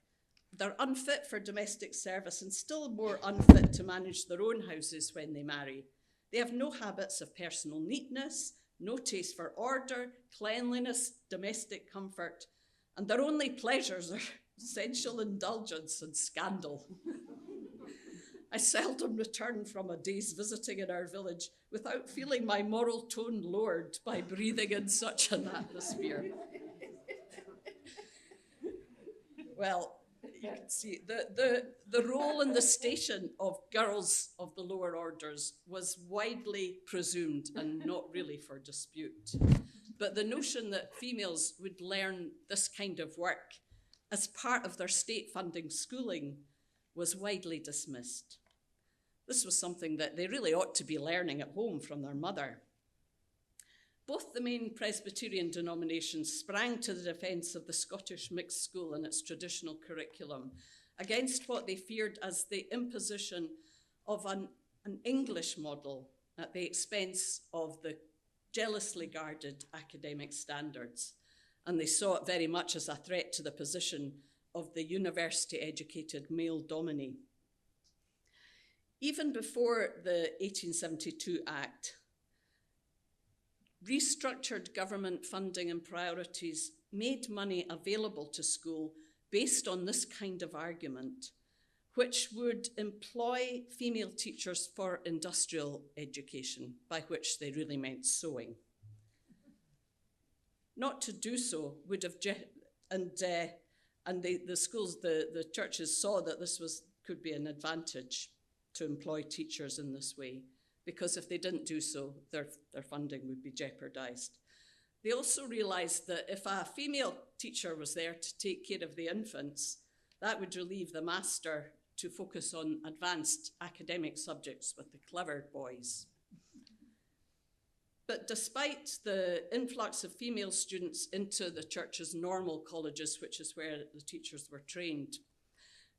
They're unfit for domestic service and still more unfit to manage their own houses when they marry. They have no habits of personal neatness, no taste for order, cleanliness, domestic comfort, and their only pleasures are sensual indulgence and scandal. I seldom return from a day's visiting in our village without feeling my moral tone lowered by breathing in such an atmosphere." Well, you can see the role and the station of girls of the lower orders was widely presumed and not really for dispute. But the notion that females would learn this kind of work as part of their state funding schooling was widely dismissed. This was something that they really ought to be learning at home from their mother. Both the main Presbyterian denominations sprang to the defence of the Scottish mixed school and its traditional curriculum against what they feared as the imposition of an English model at the expense of the jealously guarded academic standards. And they saw it very much as a threat to the position of the university-educated male dominee. Even before the 1872 Act, restructured government funding and priorities made money available to school based on this kind of argument, which would employ female teachers for industrial education, by which they really meant sewing. Not to do so would have, the schools, the churches saw that this could be an advantage to employ teachers in this way, because if they didn't do so, their funding would be jeopardized. They also realized that if a female teacher was there to take care of the infants, that would relieve the master to focus on advanced academic subjects with the clever boys. But despite the influx of female students into the church's normal colleges, which is where the teachers were trained,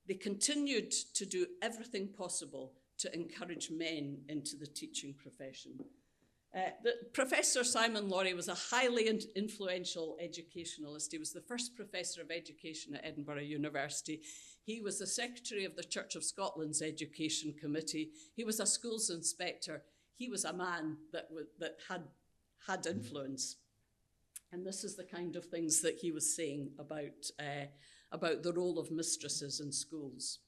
they continued to do everything possible to encourage men into the teaching profession. Professor Simon Laurie was a highly influential educationalist. He was the first professor of education at Edinburgh University. He was the secretary of the Church of Scotland's Education Committee. He was a schools inspector. He was a man that had influence. And this is the kind of things that he was saying about the role of mistresses in schools.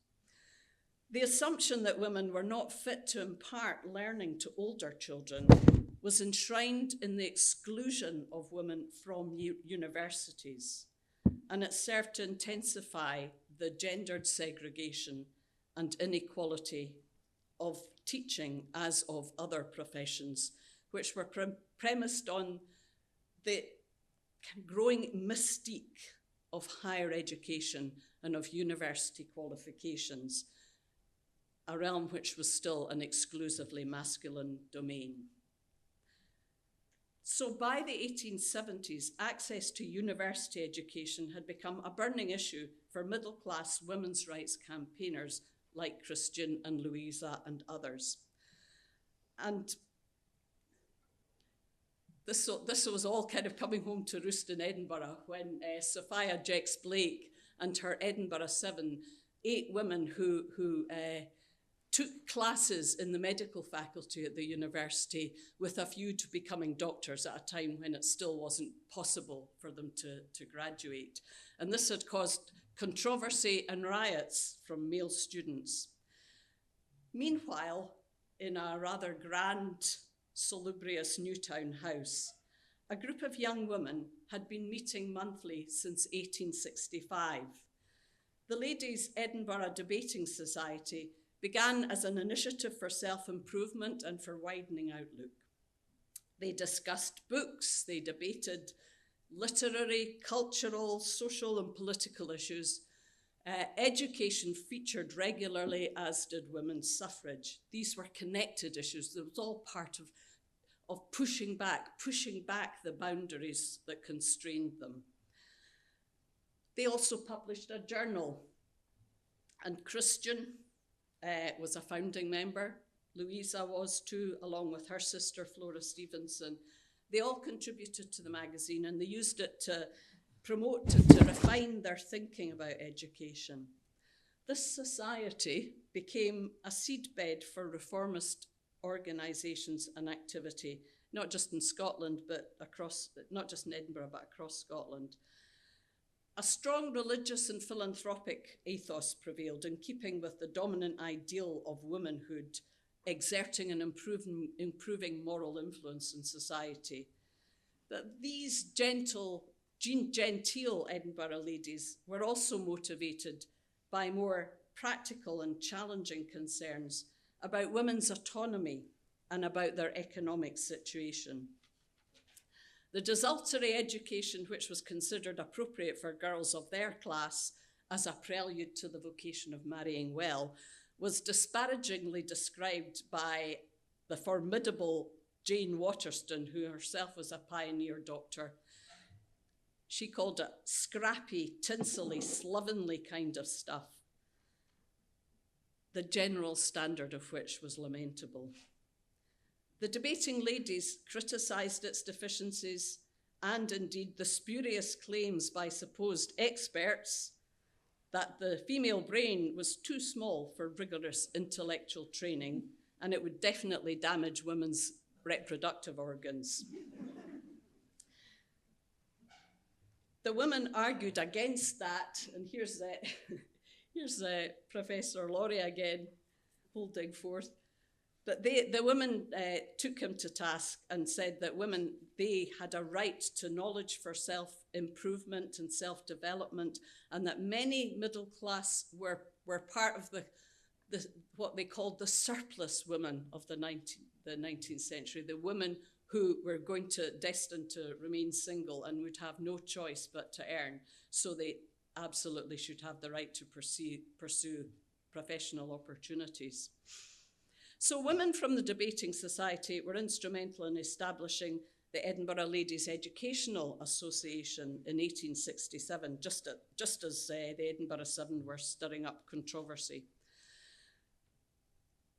The assumption that women were not fit to impart learning to older children was enshrined in the exclusion of women from universities, and it served to intensify the gendered segregation and inequality of teaching as of other professions, which were premised on the growing mystique of higher education and of university qualifications, a realm which was still an exclusively masculine domain. So by the 1870s, access to university education had become a burning issue for middle-class women's rights campaigners like Christian and Louisa and others. And this was all kind of coming home to roost in Edinburgh when Sophia Jex-Blake and her Edinburgh 7, 8 women who took classes in the medical faculty at the university with a view to becoming doctors at a time when it still wasn't possible for them to graduate. And this had caused controversy and riots from male students. Meanwhile, in a rather grand, salubrious Newtown house, a group of young women had been meeting monthly since 1865. The Ladies' Edinburgh Debating Society began as an initiative for self-improvement and for widening outlook. They discussed books, they debated literary, cultural, social and political issues. Education featured regularly, as did women's suffrage. These were connected issues. It was all part of pushing back the boundaries that constrained them. They also published a journal, and Christian was a founding member. Louisa was too, along with her sister Flora Stevenson. They all contributed to the magazine, and they used it to promote and to refine their thinking about education. This society became a seedbed for reformist organisations and activity, not just in Scotland, but not just in Edinburgh, but across Scotland. A strong religious and philanthropic ethos prevailed, in keeping with the dominant ideal of womanhood, exerting and improving moral influence in society. That these genteel Edinburgh ladies were also motivated by more practical and challenging concerns about women's autonomy and about their economic situation. The desultory education which was considered appropriate for girls of their class as a prelude to the vocation of marrying well was disparagingly described by the formidable Jane Waterston, who herself was a pioneer doctor. She called it scrappy, tinselly, slovenly kind of stuff, the general standard of which was lamentable. The debating ladies criticised its deficiencies and indeed the spurious claims by supposed experts that the female brain was too small for rigorous intellectual training and it would definitely damage women's reproductive organs. The women argued against that, and here's Professor Laurie again holding forth. But the women took him to task and said that women, they had a right to knowledge for self-improvement and self-development, and that many middle class were part of the what they called the surplus women of the 19th century, the women who were destined to remain single and would have no choice but to earn. So they absolutely should have the right to pursue professional opportunities. So women from the Debating Society were instrumental in establishing the Edinburgh Ladies Educational Association in 1867, just as the Edinburgh 7 were stirring up controversy.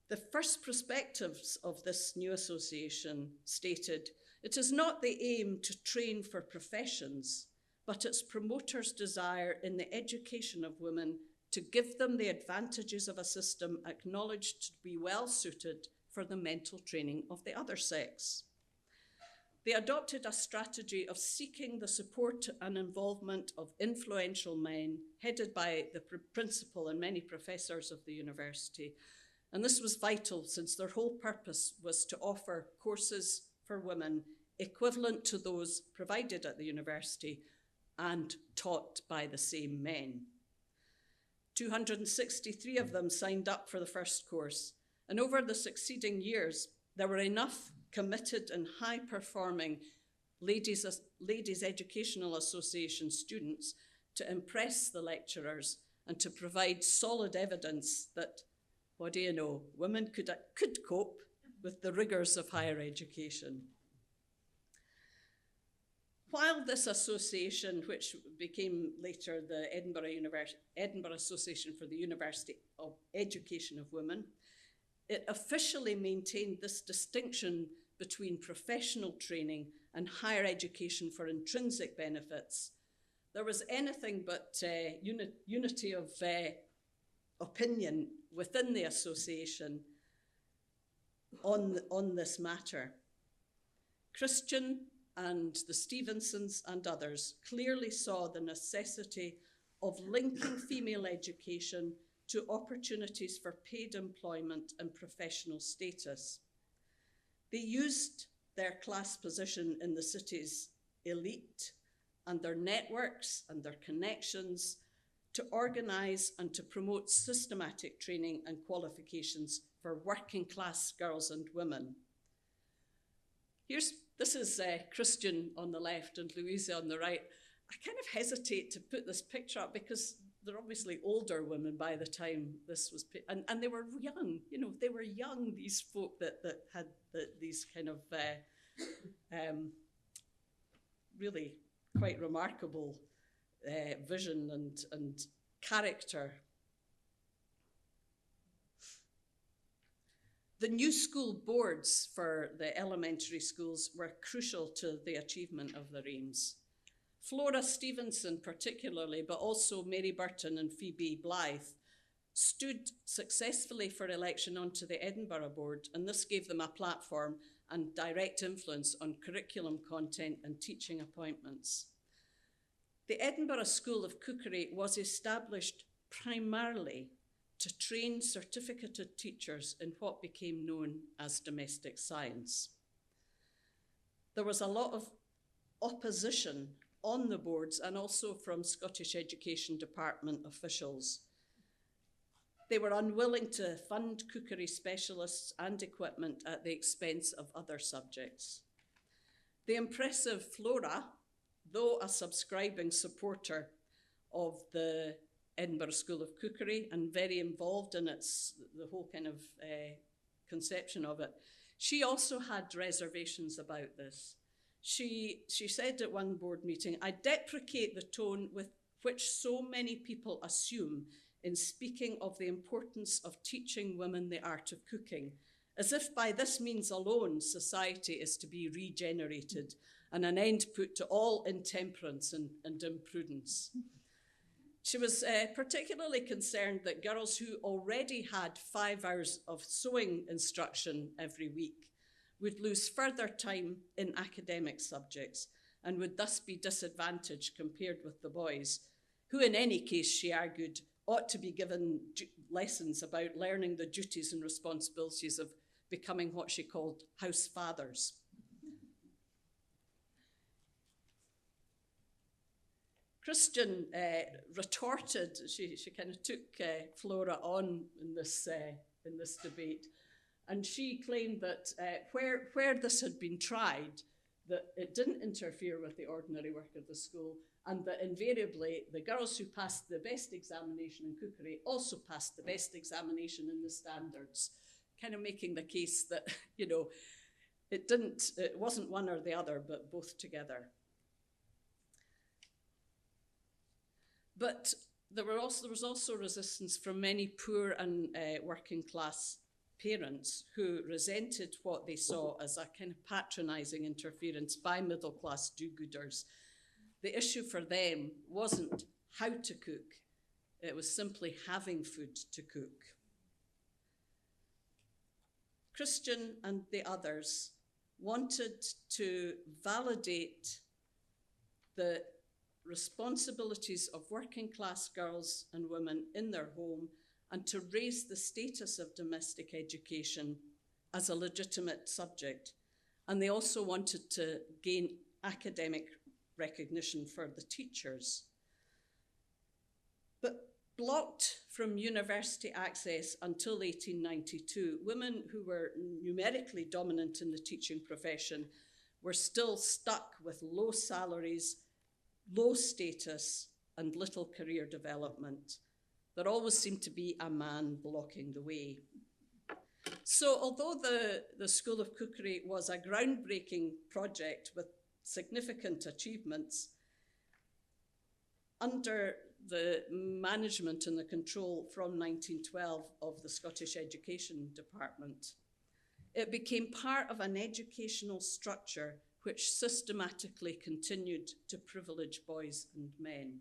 The first prospectives of this new association stated, "It is not the aim to train for professions, but its promoters' desire in the education of women to give them the advantages of a system acknowledged to be well suited for the mental training of the other sex." They adopted a strategy of seeking the support and involvement of influential men, headed by the principal and many professors of the university. And this was vital, since their whole purpose was to offer courses for women equivalent to those provided at the university and taught by the same men. 263 of them signed up for the first course, and over the succeeding years, there were enough committed and high-performing Ladies Educational Association students to impress the lecturers and to provide solid evidence that, what do you know, women could cope with the rigours of higher education. While this association, which became later the Edinburgh Association for the University of Education of Women, it officially maintained this distinction between professional training and higher education for intrinsic benefits. There was anything but unity of opinion within the association on this matter. Christian and the Stevensons and others clearly saw the necessity of linking female education to opportunities for paid employment and professional status. They used their class position in the city's elite and their networks and their connections to organise and to promote systematic training and qualifications for working class girls and women. This is Christian on the left and Louisa on the right. I kind of hesitate to put this picture up because they're obviously older women by the time this was, and they were young, they were young, these folk that had these kind of really quite remarkable vision and character. The new school boards for the elementary schools were crucial to the achievement of their aims. Flora Stevenson particularly, but also Mary Burton and Phoebe Blythe, stood successfully for election onto the Edinburgh board, and this gave them a platform and direct influence on curriculum content and teaching appointments. The Edinburgh School of Cookery was established primarily to train certificated teachers in what became known as domestic science. There was a lot of opposition on the boards and also from Scottish Education Department officials. They were unwilling to fund cookery specialists and equipment at the expense of other subjects. The impressive Flora, though a subscribing supporter of the Edinburgh School of Cookery and very involved in the whole kind of conception of it, she also had reservations about this. She said at one board meeting, "I deprecate the tone with which so many people assume in speaking of the importance of teaching women the art of cooking, as if by this means alone society is to be regenerated and an end put to all intemperance and imprudence." She was particularly concerned that girls who already had 5 hours of sewing instruction every week would lose further time in academic subjects and would thus be disadvantaged compared with the boys, who in any case, she argued, ought to be given lessons about learning the duties and responsibilities of becoming what she called house fathers. Christian retorted, she kind of took Flora on in this debate, and she claimed that where this had been tried, that it didn't interfere with the ordinary work of the school, and that invariably the girls who passed the best examination in cookery also passed the best examination in the standards, kind of making the case that, it wasn't one or the other, but both together. But there was also resistance from many poor and working class parents who resented what they saw as a kind of patronising interference by middle-class do-gooders. The issue for them wasn't how to cook, it was simply having food to cook. Christian and the others wanted to validate the responsibilities of working class girls and women in their home and to raise the status of domestic education as a legitimate subject. And they also wanted to gain academic recognition for the teachers. But blocked from university access until 1892, women who were numerically dominant in the teaching profession were still stuck with low salaries, low status, and little career development. There always seemed to be a man blocking the way. So although the School of Cookery was a groundbreaking project with significant achievements, under the management and the control from 1912 of the Scottish Education Department, it became part of an educational structure which systematically continued to privilege boys and men.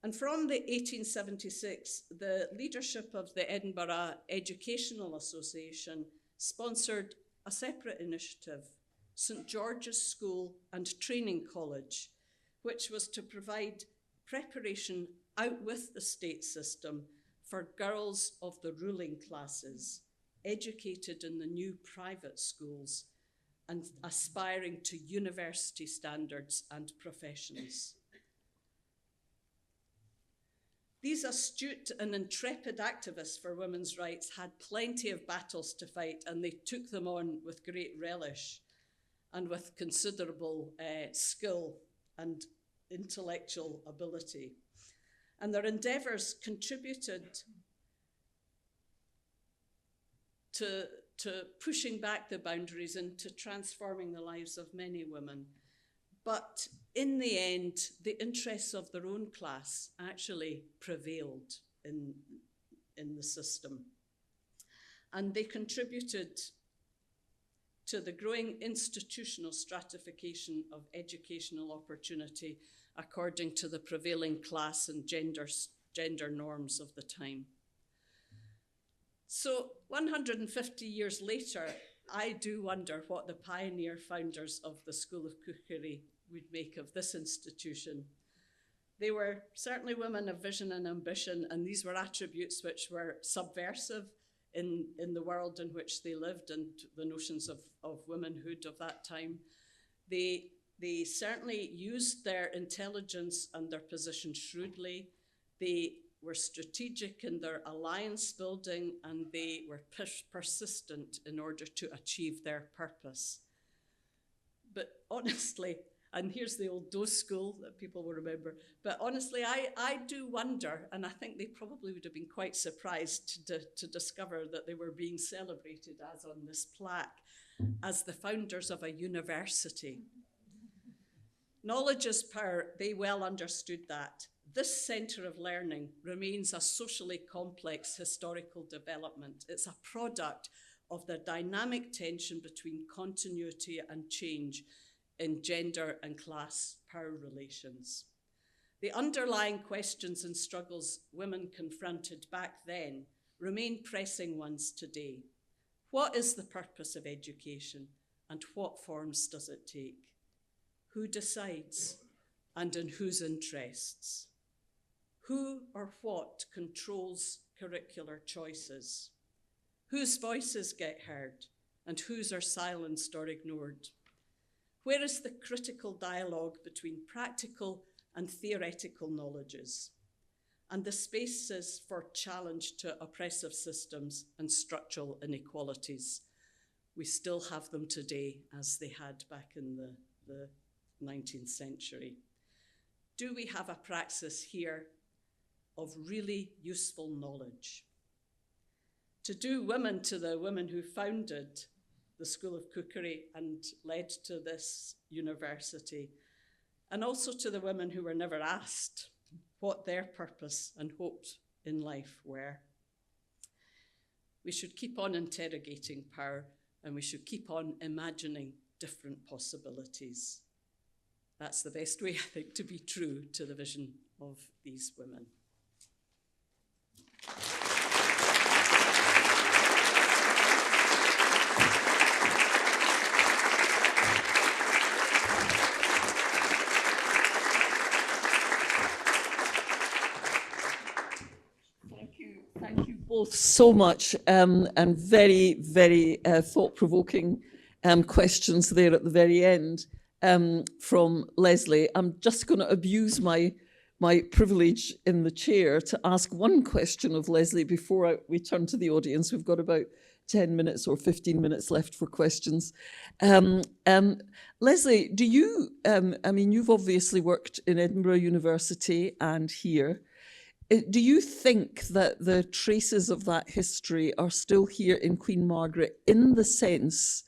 And from the 1876, the leadership of the Edinburgh Educational Association sponsored a separate initiative, St George's School and Training College, which was to provide preparation out with the state system for girls of the ruling classes, educated in the new private schools and aspiring to university standards and professions. These astute and intrepid activists for women's rights had plenty of battles to fight, and they took them on with great relish and with considerable skill and intellectual ability. And their endeavours contributed to pushing back the boundaries and to transforming the lives of many women. But in the end, the interests of their own class actually prevailed in the system. And they contributed to the growing institutional stratification of educational opportunity according to the prevailing class and gender norms of the time. So 150 years later, I do wonder what the pioneer founders of the School of Cookery would make of this institution. They were certainly women of vision and ambition, and these were attributes which were subversive in the world in which they lived and the notions of womanhood of that time. They certainly used their intelligence and their position shrewdly. They were strategic in their alliance building, and they were persistent in order to achieve their purpose. But honestly, and here's the old Dose School that people will remember, but honestly, I do wonder, and I think they probably would have been quite surprised to discover that they were being celebrated, as on this plaque, as the founders of a university. Knowledge is power, they well understood that. This centre of learning remains a socially complex historical development. It's a product of the dynamic tension between continuity and change in gender and class power relations. The underlying questions and struggles women confronted back then remain pressing ones today. What is the purpose of education, and what forms does it take? Who decides, and in whose interests? Who or what controls curricular choices? Whose voices get heard, and whose are silenced or ignored? Where is the critical dialogue between practical and theoretical knowledges, and the spaces for challenge to oppressive systems and structural inequalities? We still have them today, as they had back in the 19th century. Do we have a praxis here of really useful knowledge? To do women to the women who founded the School of Cookery and led to this university, and also to the women who were never asked what their purpose and hopes in life were. We should keep on interrogating power, and we should keep on imagining different possibilities. That's the best way, I think, to be true to the vision of these women. Thank you both so much, and very, very thought-provoking questions there at the very end from Lesley. I'm just going to abuse my privilege in the chair to ask one question of Lesley before we turn to the audience. We've got about 10 minutes or 15 minutes left for questions. Lesley, do you, I mean, you've obviously worked in Edinburgh University and here. Do you think that the traces of that history are still here in Queen Margaret in the sense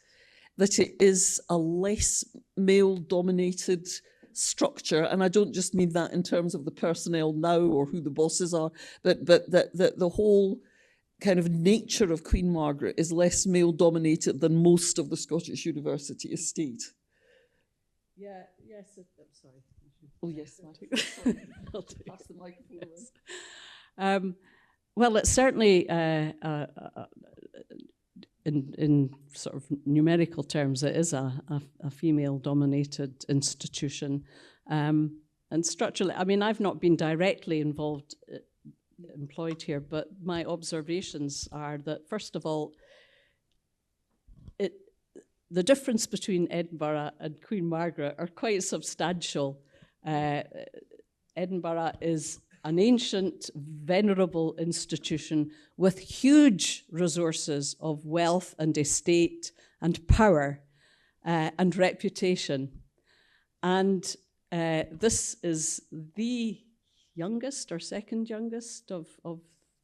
that it is a less male-dominated structure? And I don't just mean that in terms of the personnel now or who the bosses are, but that the whole kind of nature of Queen Margaret is less male-dominated than most of the Scottish university estate. Yeah, yes, I'm sorry. Oh, yes, Margaret. I'll pass the microphone around. Well, it's certainly, in sort of numerical terms, it is a female-dominated institution. And structurally, I mean, I've not been directly employed here, but my observations are that, first of all, the difference between Edinburgh and Queen Margaret are quite substantial. Edinburgh is an ancient, venerable institution with huge resources of wealth and estate and power and reputation. And this is the youngest or second youngest of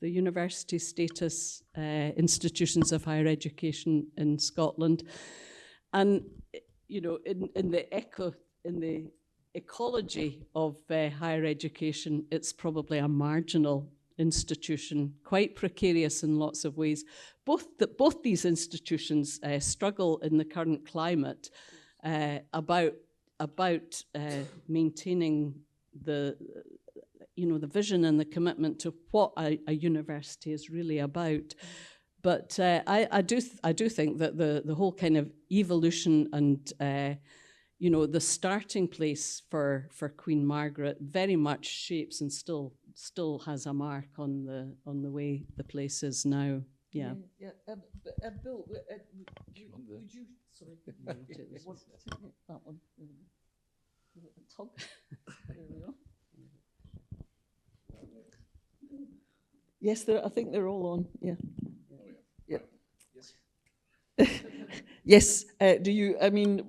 the university status institutions of higher education in Scotland. And, you know, in the ecology of higher education, it's probably a marginal institution, quite precarious in lots of ways. Both these institutions struggle in the current climate about maintaining the vision and the commitment to what a university is really about. But I do think that the whole kind of evolution and the starting place for Queen Margaret very much shapes and still has a mark on the way the place is now. Yeah. Bill, would you? Sorry, want to take that one? A tug. There we are. Yes, I think they're all on. Yeah. Yeah. Yes. Yes. Do you? I mean,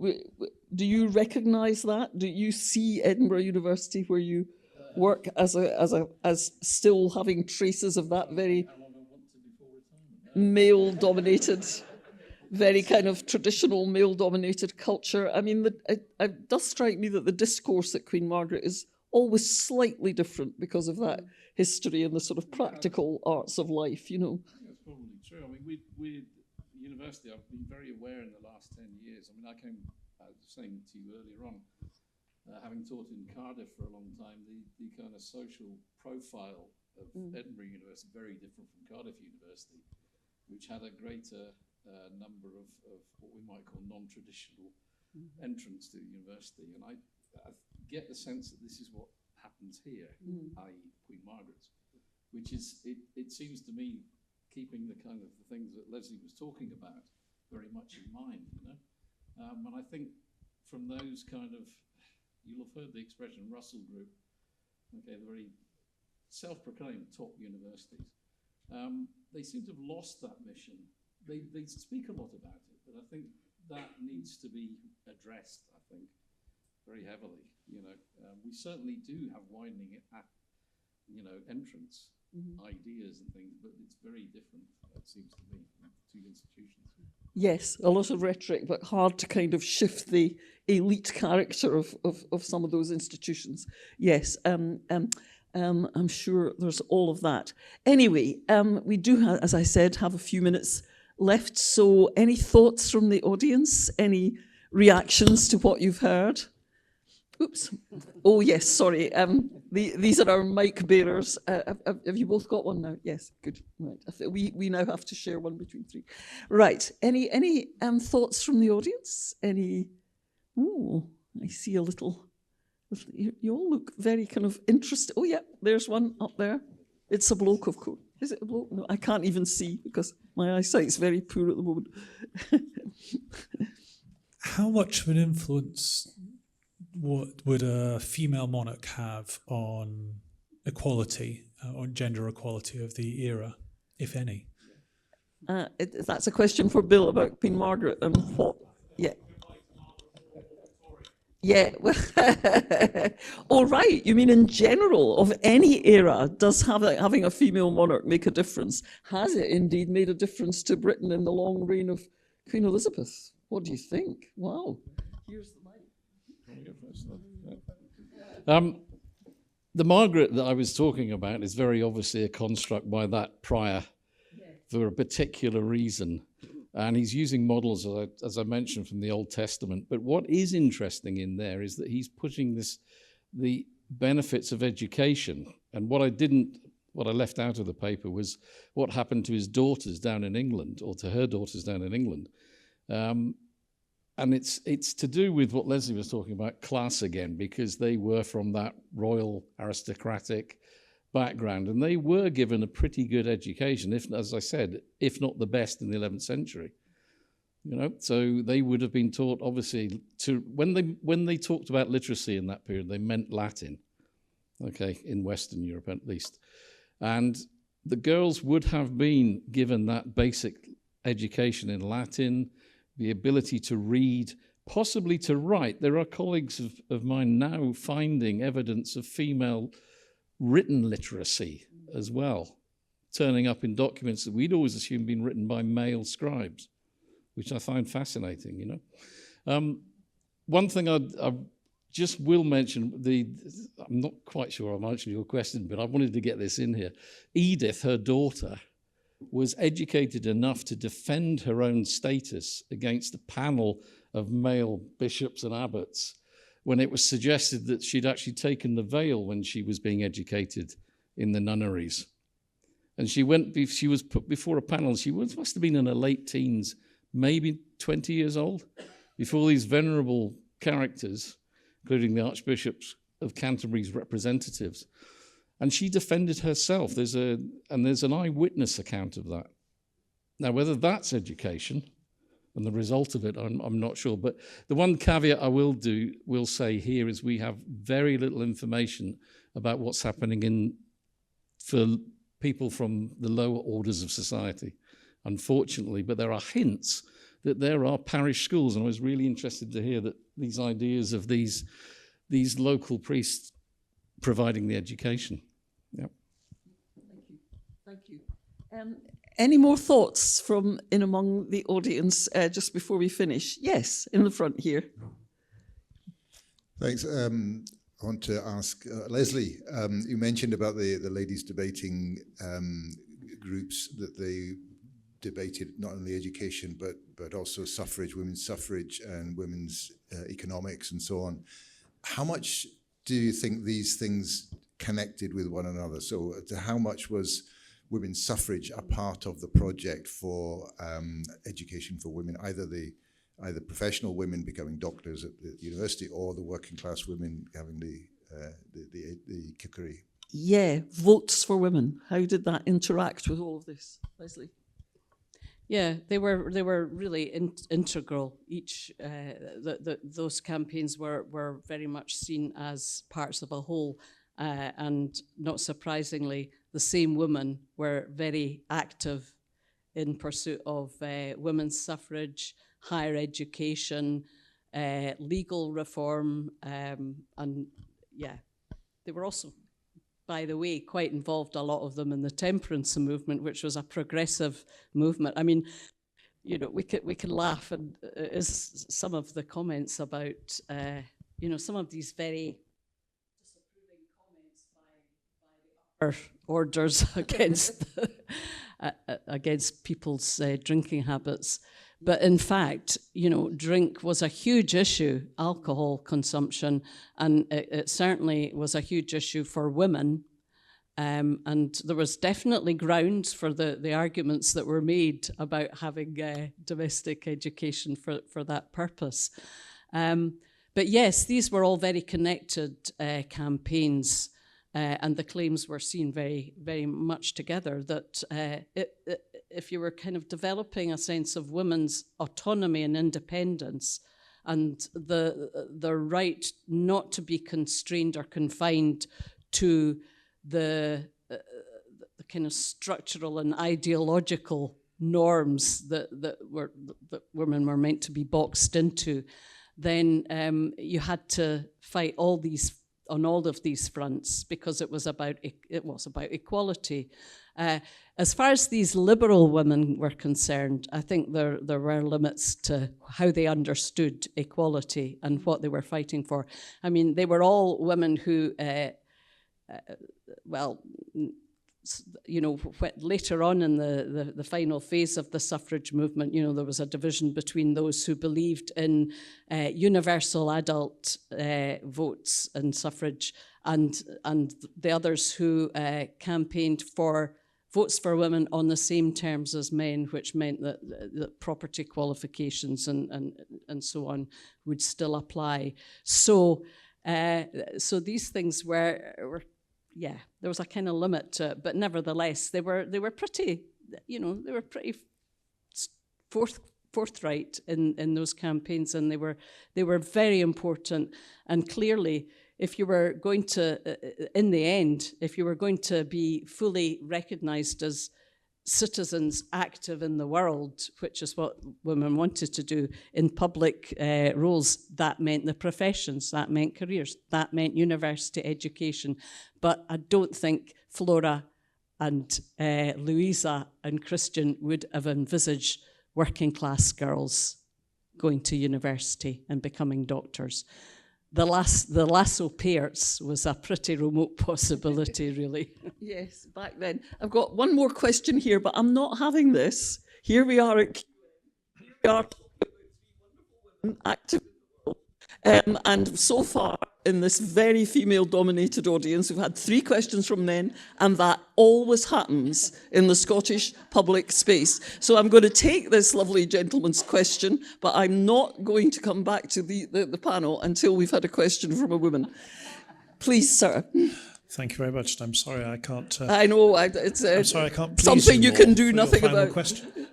do you recognise that? Do you see Edinburgh University where you work as still having traces of that very male-dominated, very kind of traditional male-dominated culture? I mean, it does strike me that the discourse at Queen Margaret is always slightly different because of that history and the sort of practical arts of life, you know. I think that's probably true. I mean, we university, I've been very aware in the last 10 years. I mean, I was saying to you earlier on, having taught in Cardiff for a long time, the kind of social profile of Edinburgh University, very different from Cardiff University, which had a greater number of what we might call non-traditional entrants to the university. And I get the sense that this is what happens here, i.e. Queen Margaret's, which is, it seems to me, keeping the kind of the things that Lesley was talking about very much in mind, you know. And I think from those kind of, you'll have heard the expression Russell Group, okay, the very self-proclaimed top universities, they seem to have lost that mission. They speak a lot about it, but I think that needs to be addressed, I think, very heavily, you know. We certainly do have widening entrance ideas and things, but it's very different, it seems to me, to institutions. Yes, a lot of rhetoric, but hard to kind of shift the elite character of some of those institutions. Yes. I'm sure there's all of that. Anyway, we do, as I said, have a few minutes left. So any thoughts from the audience? Any reactions to what you've heard? Oops. Oh, yes, sorry. These are our mic bearers. Have you both got one now? Yes, good. Right. We now have to share one between three. Right. Any thoughts from the audience? Any? Oh, I see a little. You all look very kind of interested. Oh, yeah, there's one up there. It's a bloke, of course. Is it a bloke? No, I can't even see because my eyesight's very poor at the moment. How much of an influence would a female monarch have on equality, on gender equality of the era, if any? That's a question for Bill about Queen Margaret and what. Yeah. Yeah. All right. You mean in general of any era, does having a female monarch make a difference? Has it indeed made a difference to Britain in the long reign of Queen Elizabeth? What do you think? Wow. Here's the mic. The Margaret that I was talking about is very obviously a construct by that prior for a particular reason. And he's using models, as I mentioned, from the Old Testament. But what is interesting in there is that he's pushing the benefits of education. And what I left out of the paper was what happened to his daughters down in England, or to her daughters down in England. And it's to do with what Lesley was talking about, class again, because they were from that royal aristocratic background, and they were given a pretty good education, if, as I said, if not the best in the 11th century. You know, so they would have been taught, obviously, to when they talked about literacy in that period, they meant Latin, okay, in Western Europe at least. And the girls would have been given that basic education in Latin, the ability to read, possibly to write. There are colleagues of mine now finding evidence of female written literacy as well, turning up in documents that we'd always assumed been written by male scribes, which I find fascinating, you know. One thing I just will mention, I'm not quite sure I'm answering your question, but I wanted to get this in here. Edith, her daughter, was educated enough to defend her own status against a panel of male bishops and abbots when it was suggested that she'd actually taken the veil when she was being educated in the nunneries. And she was put before a panel, she must have been in her late teens, maybe 20 years old, before these venerable characters, including the archbishops of Canterbury's representatives. And she defended herself. There's an eyewitness account of that. Now, whether that's education and the result of it, I'm not sure. But the one caveat I will say here is we have very little information about what's happening for people from the lower orders of society, unfortunately. But there are hints that there are parish schools, and I was really interested to hear that these ideas of these local priests providing the education. Yep. Thank you. Any more thoughts from in among the audience just before we finish? Yes, in the front here. Thanks. I want to ask Lesley, you mentioned about the ladies debating groups, that they debated not only education but also suffrage, women's suffrage and women's economics and so on. How much do you think these things connected with one another? So how much was women's suffrage a part of the project for education for women, either professional women becoming doctors at the university or the working class women having the cookery? Yeah, votes for women. How did that interact with all of this, Lesley? Yeah, they were really integral. Each those campaigns were very much seen as parts of a whole, and not surprisingly, the same women were very active in pursuit of women's suffrage, higher education, legal reform, and yeah, they were also, by the way, quite involved, a lot of them, in the temperance movement, which was a progressive movement. I mean, you know, we can laugh, and is some of the comments about, you know, some of these very disapproving comments by orders against people's drinking habits. But in fact, drink was a huge issue, alcohol consumption, and it certainly was a huge issue for women. And there was definitely grounds for the arguments that were made about having domestic education for that purpose. But yes, these were all very connected campaigns, and the claims were seen very, very much together, that if you were kind of developing a sense of women's autonomy and independence and the right not to be constrained or confined to the kind of structural and ideological norms that women were meant to be boxed into, then you had to fight on all of these fronts, because it was about equality. As far as these liberal women were concerned, I think there were limits to how they understood equality and what they were fighting for. I mean, they were all women who, later on in the final phase of the suffrage movement, there was a division between those who believed in universal adult votes and suffrage, and the others who campaigned for votes for women on the same terms as men, which meant that property qualifications and so on would still apply. So these things were there was a kind of limit to it, but nevertheless, they were pretty, they were pretty forthright in those campaigns, and they were very important. And clearly, if you were going to, in the end, if you were going to be fully recognised as citizens active in the world, which is what women wanted to do in public roles, that meant the professions, that meant careers, that meant university education. But I don't think Flora and Louisa and Christian would have envisaged working class girls going to university and becoming doctors. The lasso Pearts was a pretty remote possibility, really. Yes, back then. I've got one more question here, but I'm not having this. Here we are at active. And so far, in this very female-dominated audience, we've had 3 questions from men, and that always happens in the Scottish public space. So I'm going to take this lovely gentleman's question, but I'm not going to come back to the panel until we've had a question from a woman. Please, sir. Thank you very much. I'm sorry I can't. I know I'm sorry I can't. Please something you can do nothing about. Question.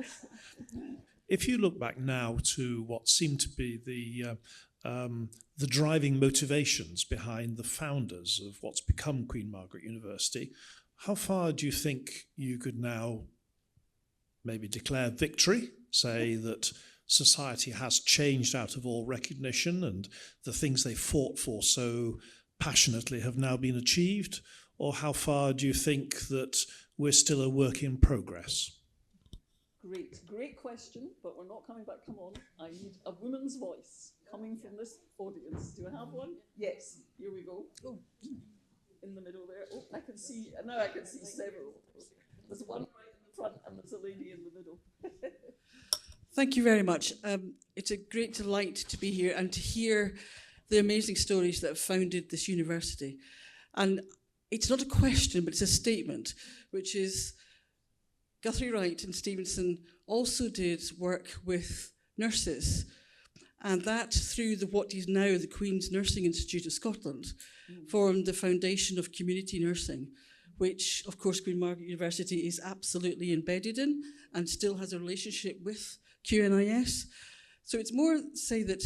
If you look back now to what seemed to be the driving motivations behind the founders of what's become Queen Margaret University, how far do you think you could now maybe declare victory, say that society has changed out of all recognition and the things they fought for so passionately have now been achieved? Or how far do you think that we're still a work in progress? Great question, but we're not coming back. Come on, I need a woman's voice coming from this audience. Do I have one? Yes, here we go. Oh, in the middle there. Oh, I can see several. There's one right in the front and there's a lady in the middle. Thank you very much. It's a great delight to be here and to hear the amazing stories that have founded this university. And it's not a question, but it's a statement, which is Guthrie Wright and Stevenson also did work with nurses, and that through what is now the Queen's Nursing Institute of Scotland formed the foundation of community nursing, which of course Queen Margaret University is absolutely embedded in and still has a relationship with QNIS. So it's more to say that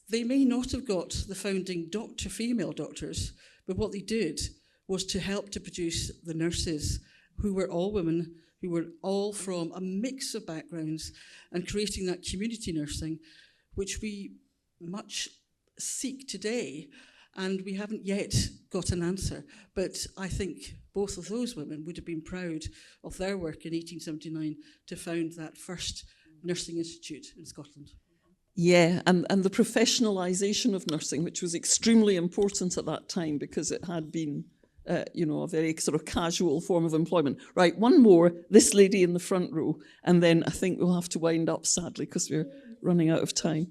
they may not have got the founding female doctors, but what they did was to help to produce the nurses who were all women, who were all from a mix of backgrounds, and creating that community nursing, which we much seek today, and we haven't yet got an answer. But I think both of those women would have been proud of their work in 1879 to found that first nursing institute in Scotland. Yeah, and the professionalisation of nursing, which was extremely important at that time because it had been a very sort of casual form of employment. Right, one more, this lady in the front row, and then I think we'll have to wind up, sadly, because we're running out of time.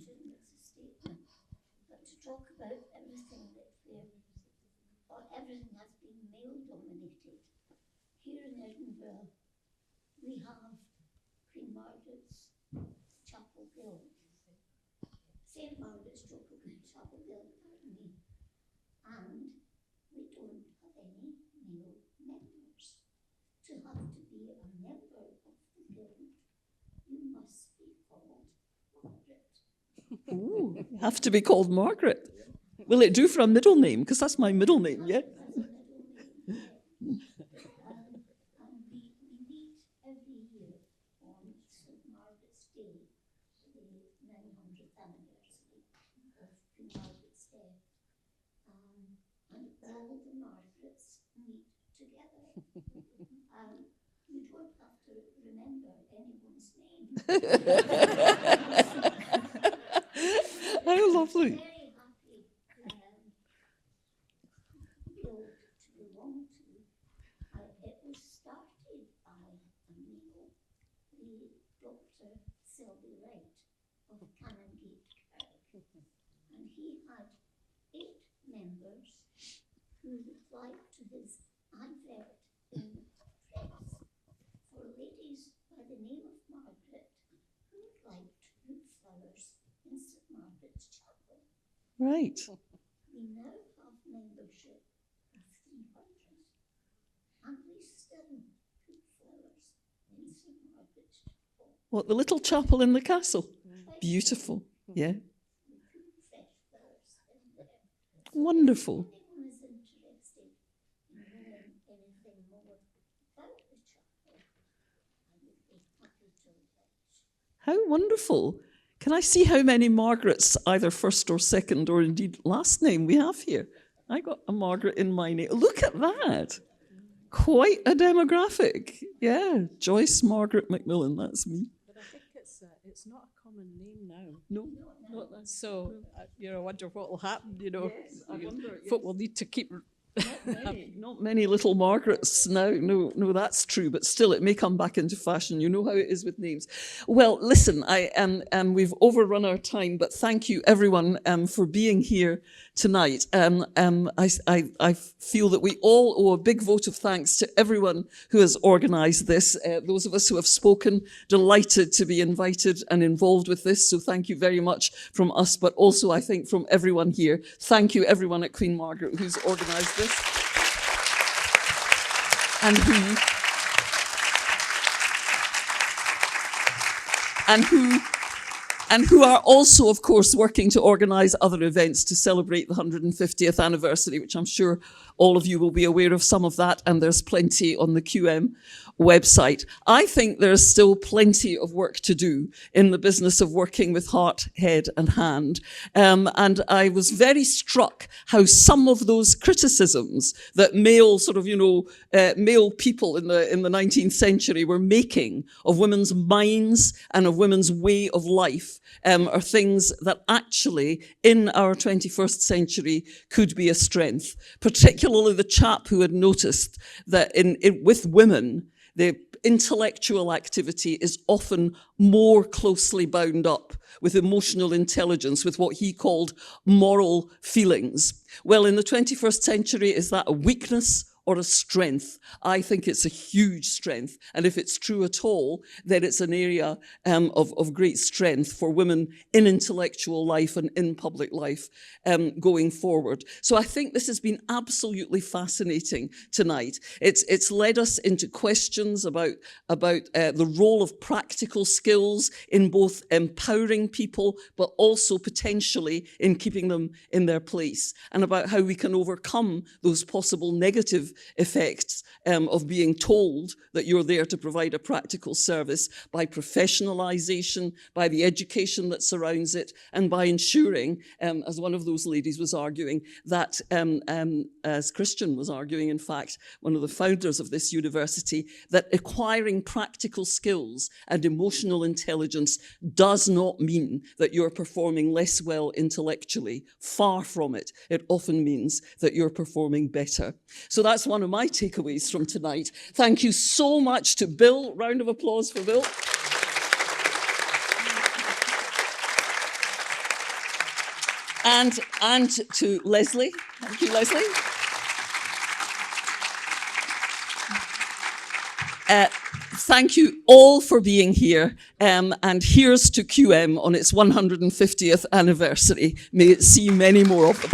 But to talk about everything everything has been male-dominated. Here in Edinburgh, we have Queen Margaret's Chapel Guild, St Margaret's Chapel Guild, pardon me, and we don't have any male members. To have to be a member of the guild, you must be called Margaret. Ooh, you have to be called Margaret. Will it do for a middle name? Because that's my middle name, yeah? And we meet every year on St Margaret's Day, the 900th anniversary of Queen Margaret's death. And all the Margarets meet together. You don't have to remember anyone's name. How lovely. Very happy guild to belong to. It was started by a male, the Dr. Selby Wright of Canongate Kirk, and he had 8 members who replied to his advert in the press for ladies by the name of Margaret who would like to put flowers in St Margaret's Chapel. Right. We now have membership of 300, and we still put flowers in St Margaret's Chapel. What, the little chapel in the castle? Beautiful, yeah. We put fresh flowers in there. Wonderful. If anyone is interested in knowing anything more about the chapel, I would be happy to let. How wonderful. Can I see how many Margarets, either first or second, or indeed last name, we have here? I got a Margaret in my name. Look at that. Quite a demographic. Yeah, Joyce Margaret McMillan, that's me. But I think it's not a common name now. No, not that. So, I wonder what will happen, Yes, I wonder, Folk will need to keep... Not many little Margarets now. No, that's true. But still, it may come back into fashion. You know how it is with names. Well, listen, and we've overrun our time. But thank you, everyone, for being here tonight. I feel that we all owe a big vote of thanks to everyone who has organised this. Those of us who have spoken, delighted to be invited and involved with this. So thank you very much from us, but also I think from everyone here. Thank you, everyone at Queen Margaret who's organised this. And who are also, of course, working to organise other events to celebrate the 150th anniversary, which I'm sure all of you will be aware of some of that, and there's plenty on the QM website. I think there's still plenty of work to do in the business of working with heart, head and hand. And I was very struck how some of those criticisms that male male people in the 19th century were making of women's minds and of women's way of life are things that actually in our 21st century could be a strength, particularly the chap who had noticed that with women, the intellectual activity is often more closely bound up with emotional intelligence, with what he called moral feelings. Well, in the 21st century, is that a weakness or a strength? I think it's a huge strength. And if it's true at all, then it's an area of great strength for women in intellectual life and in public life going forward. So I think this has been absolutely fascinating tonight. It's led us into questions about the role of practical skills in both empowering people, but also potentially in keeping them in their place, and about how we can overcome those possible negative effects of being told that you're there to provide a practical service, by professionalisation, by the education that surrounds it, and by ensuring, as one of those ladies was arguing, that, as Christian was arguing, in fact, one of the founders of this university, that acquiring practical skills and emotional intelligence does not mean that you're performing less well intellectually. Far from it. It often means that you're performing better. So that's one of my takeaways from tonight. Thank you so much to Bill. Round of applause for Bill. And to Lesley. Thank you, Lesley. Thank you all for being here. And here's to QM on its 150th anniversary. May it see many more of them.